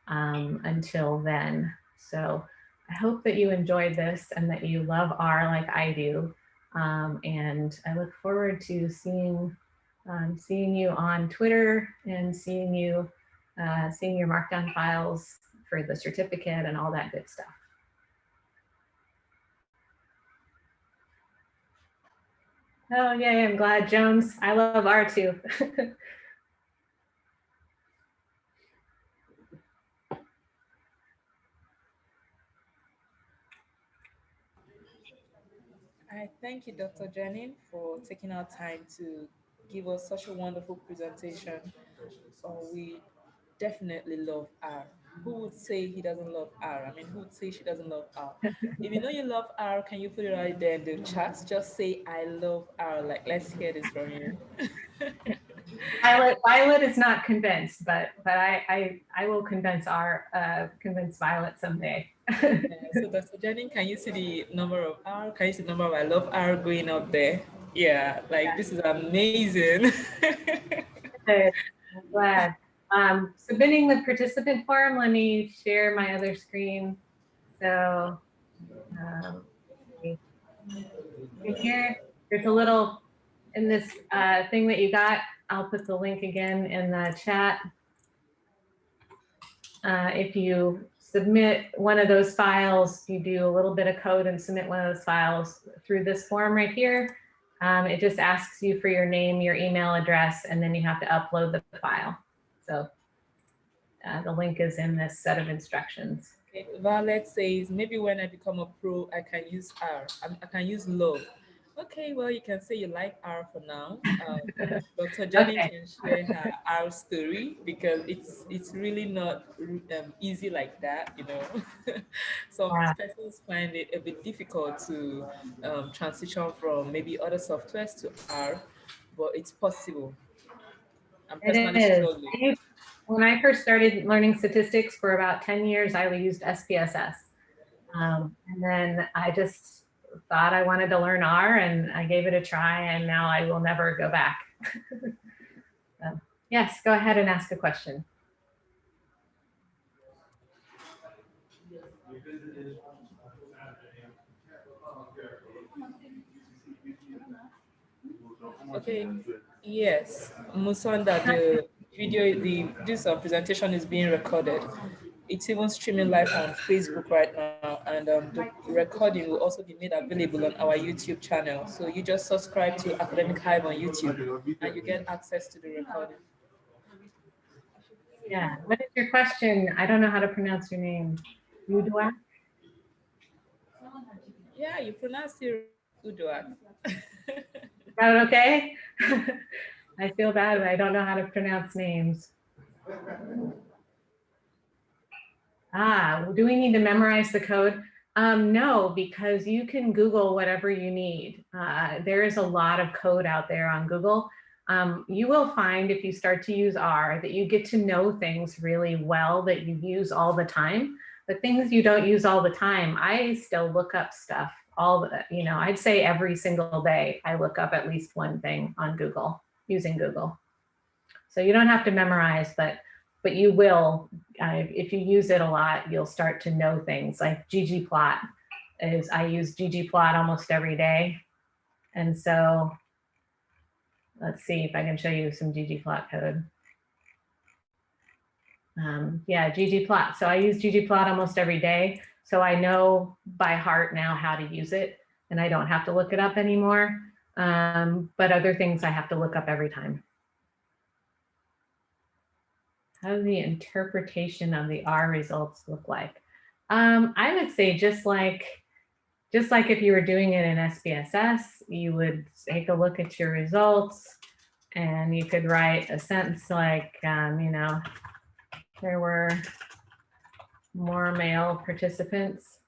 until then. So I hope that you enjoyed this and that you love R like I do. And I look forward to seeing you on Twitter and seeing your Markdown files for the certificate and all that good stuff. Oh, yay, I'm glad, Jones. I love R too. I thank you, Dr. Janin, for taking our time to give us such a wonderful presentation. We definitely love R. Who would say he doesn't love R? I mean, who would say she doesn't love R? If you know you love R, can you put it right there in the chat? Just say, I love R. Like, let's hear this from you. Violet is not convinced, but I will convince Violet someday. Yeah, so Dr. Janin, can you see the number of R? Can you see the number of I love R going up there? Yeah, like this is amazing. Good. I'm glad. Submitting the participant form, let me share my other screen. So in here, there's a little, in this thing that you got, I'll put the link again in the chat. If you submit one of those files, you do a little bit of code and submit one of those files through this form right here. It just asks you for your name, your email address, and then you have to upload the file. So the link is in this set of instructions. Okay, Violet says, maybe when I become a pro, I can use R. I can use love. Okay, well, you can say you like R for now. Dr. Jenny Okay. can share her R story because it's really not easy like that, you know. Some persons find it a bit difficult to transition from maybe other softwares to R, but it's possible. I'm It personally is. struggling. When I first started learning statistics for about 10 years, I used SPSS. And then I just thought I wanted to learn R and I gave it a try and now I will never go back. Yes, go ahead and ask a question. Okay. Yes, Musonda, the video, this presentation is being recorded. It's even streaming live on Facebook right now, and the recording will also be made available on our YouTube channel. So you just subscribe to Academic Hive on YouTube, and you get access to the recording. Yeah. What is your question? I don't know how to pronounce your name. Udwa? Yeah, you pronounce it Udoak. Is that okay? I feel bad, but I don't know how to pronounce names. Do we need to memorize the code? No, because you can Google whatever you need. There is a lot of code out there on Google. You will find if you start to use R that you get to know things really well that you use all the time. But things you don't use all the time, I still look up stuff I'd say every single day I look up at least one thing on Google using Google. So you don't have to memorize, but you will, if you use it a lot, you'll start to know things like ggplot. I use ggplot almost every day. And so let's see if I can show you some ggplot code. Yeah, ggplot. So I use ggplot almost every day. So I know by heart now how to use it, and I don't have to look it up anymore. But other things I have to look up every time. How does the interpretation of the R results look like? I would say just like if you were doing it in SPSS, you would take a look at your results and you could write a sentence like, there were more male participants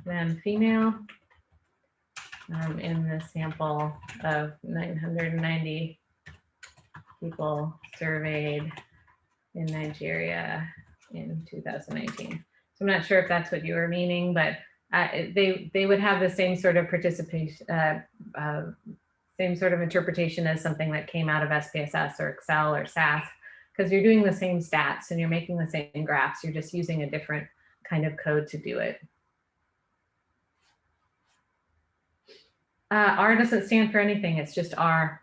than female in the sample of 990 people surveyed in Nigeria in 2019. So I'm not sure if that's what you were meaning, but they would have the same sort of participation, same sort of interpretation as something that came out of SPSS or Excel or SAS, because you're doing the same stats and you're making the same graphs. You're just using a different kind of code to do it. R doesn't stand for anything. It's just R.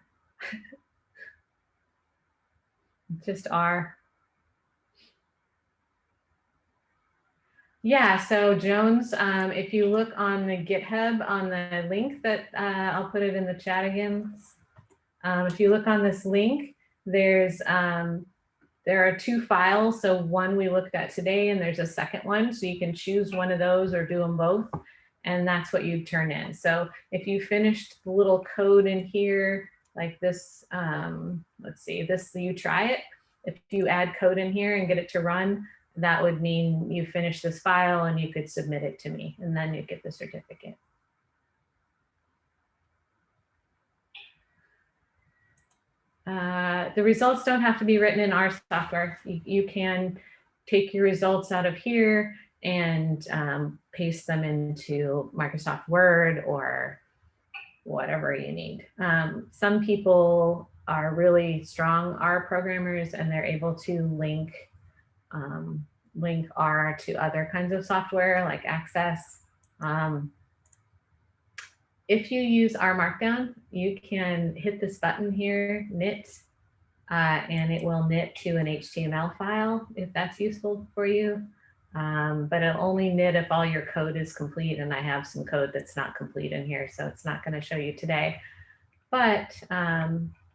It's just R. Yeah, so Jones, if you look on the GitHub on the link that I'll put it in the chat again. If you look on this link, there are two files. So one we looked at today and there's a second one. So you can choose one of those or do them both. And that's what you turn in. So if you finished the little code in here, like this, let's see, you try it. If you add code in here and get it to run, that would mean you finish this file and you could submit it to me and then you get the certificate. The results don't have to be written in our software. You can take your results out of here and paste them into Microsoft Word or whatever you need. Some people are really strong R programmers and they're able to link R to other kinds of software like Access. If you use R Markdown, you can hit this button here, knit, and it will knit to an HTML file if that's useful for you. But it'll only knit if all your code is complete, and I have some code that's not complete in here, so it's not going to show you today. But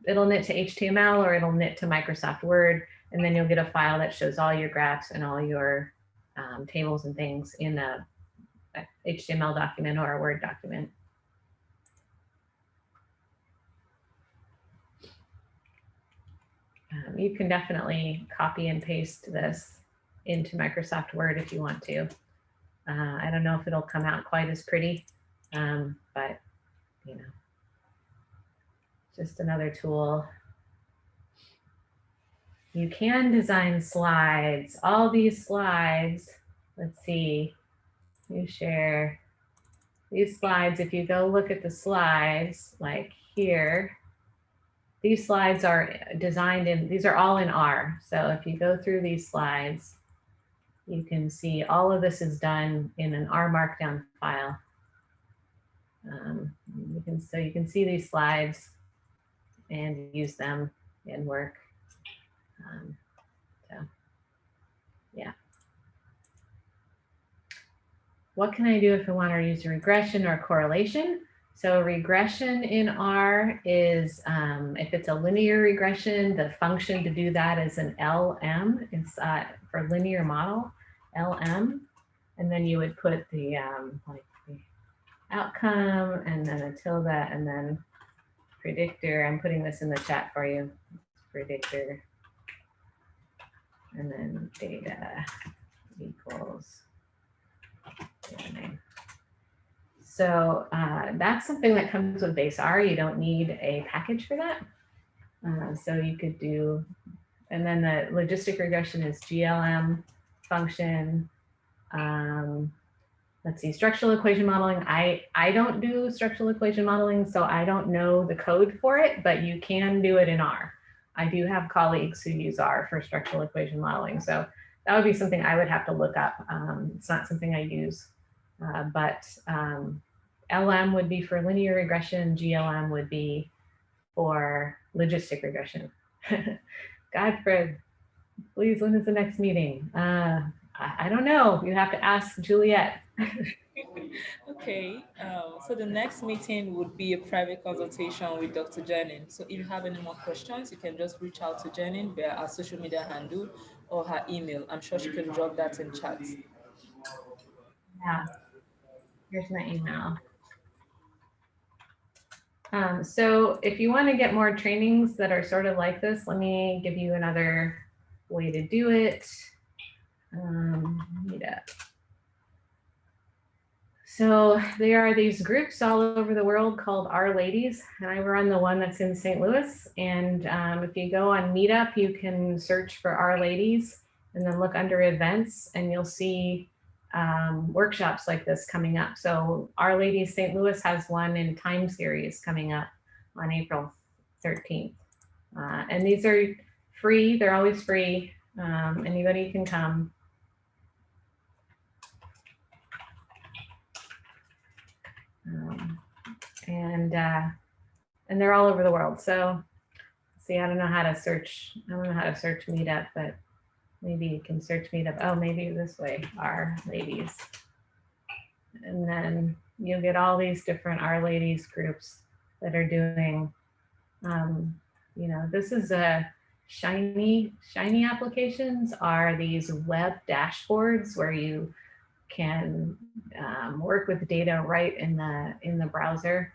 it'll knit to HTML or it'll knit to Microsoft Word, and then you'll get a file that shows all your graphs and all your tables and things in a HTML document or a Word document. You can definitely copy and paste this into Microsoft Word if you want to. I don't know if it'll come out quite as pretty, but you know, just another tool. You can design slides, all these slides. Let's see, you share these slides. If you go look at the slides, like here, these slides are designed in, these are all in R. So if you go through these slides, you can see all of this is done in an R Markdown file. So you can see these slides and use them in work. So yeah. What can I do if I want to use regression or correlation? So regression in R is, if it's a linear regression, the function to do that is an LM. It's for linear model, LM. And then you would put the, like the outcome and then a tilde and then predictor. I'm putting this in the chat for you. Predictor. And then data equals data name. So that's something that comes with base R. You don't need a package for that. So you could do, and then the logistic regression is GLM function. Let's see, structural equation modeling. I don't do structural equation modeling, so I don't know the code for it, but you can do it in R. I do have colleagues who use R for structural equation modeling. So that would be something I would have to look up. It's not something I use, but LM would be for linear regression. GLM would be for logistic regression. Godfred, please, when is the next meeting? I don't know. You have to ask Juliet. Okay, so the next meeting would be a private consultation with Dr. Jennings. So if you have any more questions, you can just reach out to Jennings via our social media handle or her email. I'm sure she can drop that in chat. Yeah, here's my email. So if you want to get more trainings that are sort of like this, let me give you another way to do it. Meetup. So there are these groups all over the world called Our Ladies, and I run the one that's in St. Louis. And if you go on Meetup, you can search for Our Ladies and then look under events, and you'll see workshops like this coming up. So Our Ladies St. Louis has one in time series coming up on April 13th. And these are free, they're always free. Anybody can come. Um, and they're all over the world. So see, I don't know how to search. I don't know how to search Meetup, but maybe you can search Meetup. Oh, maybe this way, Our Ladies. And then you'll get all these different Our Ladies groups that are doing, this is a shiny applications are these web dashboards where you can work with data right in the browser.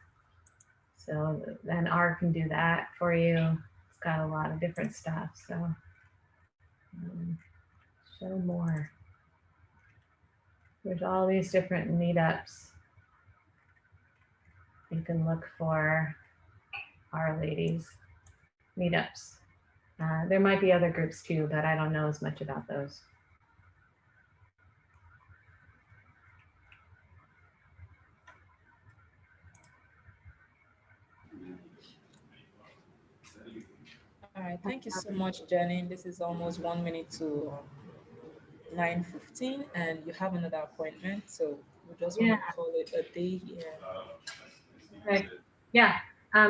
So then R can do that for you. It's got a lot of different stuff. So show more. There's all these different meetups. You can look for Our Ladies meetups. There might be other groups too, but I don't know as much about those. All right, thank you so much, Jenny. This is almost 1 minute to 9:15, and you have another appointment, so we just want Yeah. to call it a day here. Okay. Yeah.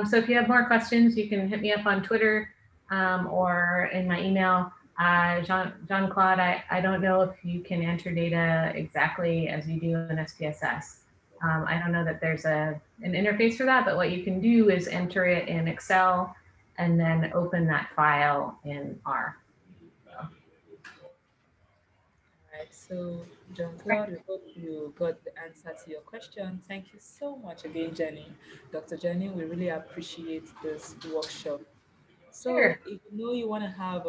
So if you have more questions, you can hit me up on Twitter or in my email. Jean-Claude, I don't know if you can enter data exactly as you do in SPSS. I don't know that there's an interface for that, but what you can do is enter it in Excel and then open that file in R. All right, so John Claude, we hope you got the answer to your question. Thank you so much again, Jenny. Dr. Jenny, we really appreciate this workshop. So Sure. if you know you want to have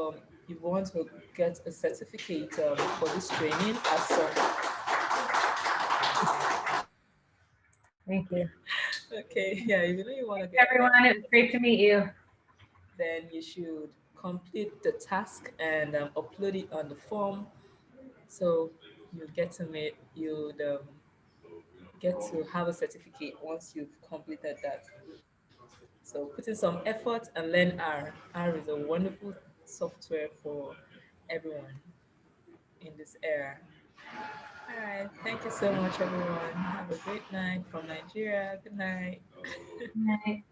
you want to get a certificate for this training as some Thank you. okay, yeah, if you know you want to Thanks, get everyone. It was great to meet you. then you should complete the task and upload it on the form. So you get to meet you'd get to have a certificate once you've completed that. So So put in some effort and learn R. R is a wonderful software for everyone in this era. All right. Thank you so much, everyone. Have a great night from Nigeria. Good night. Right.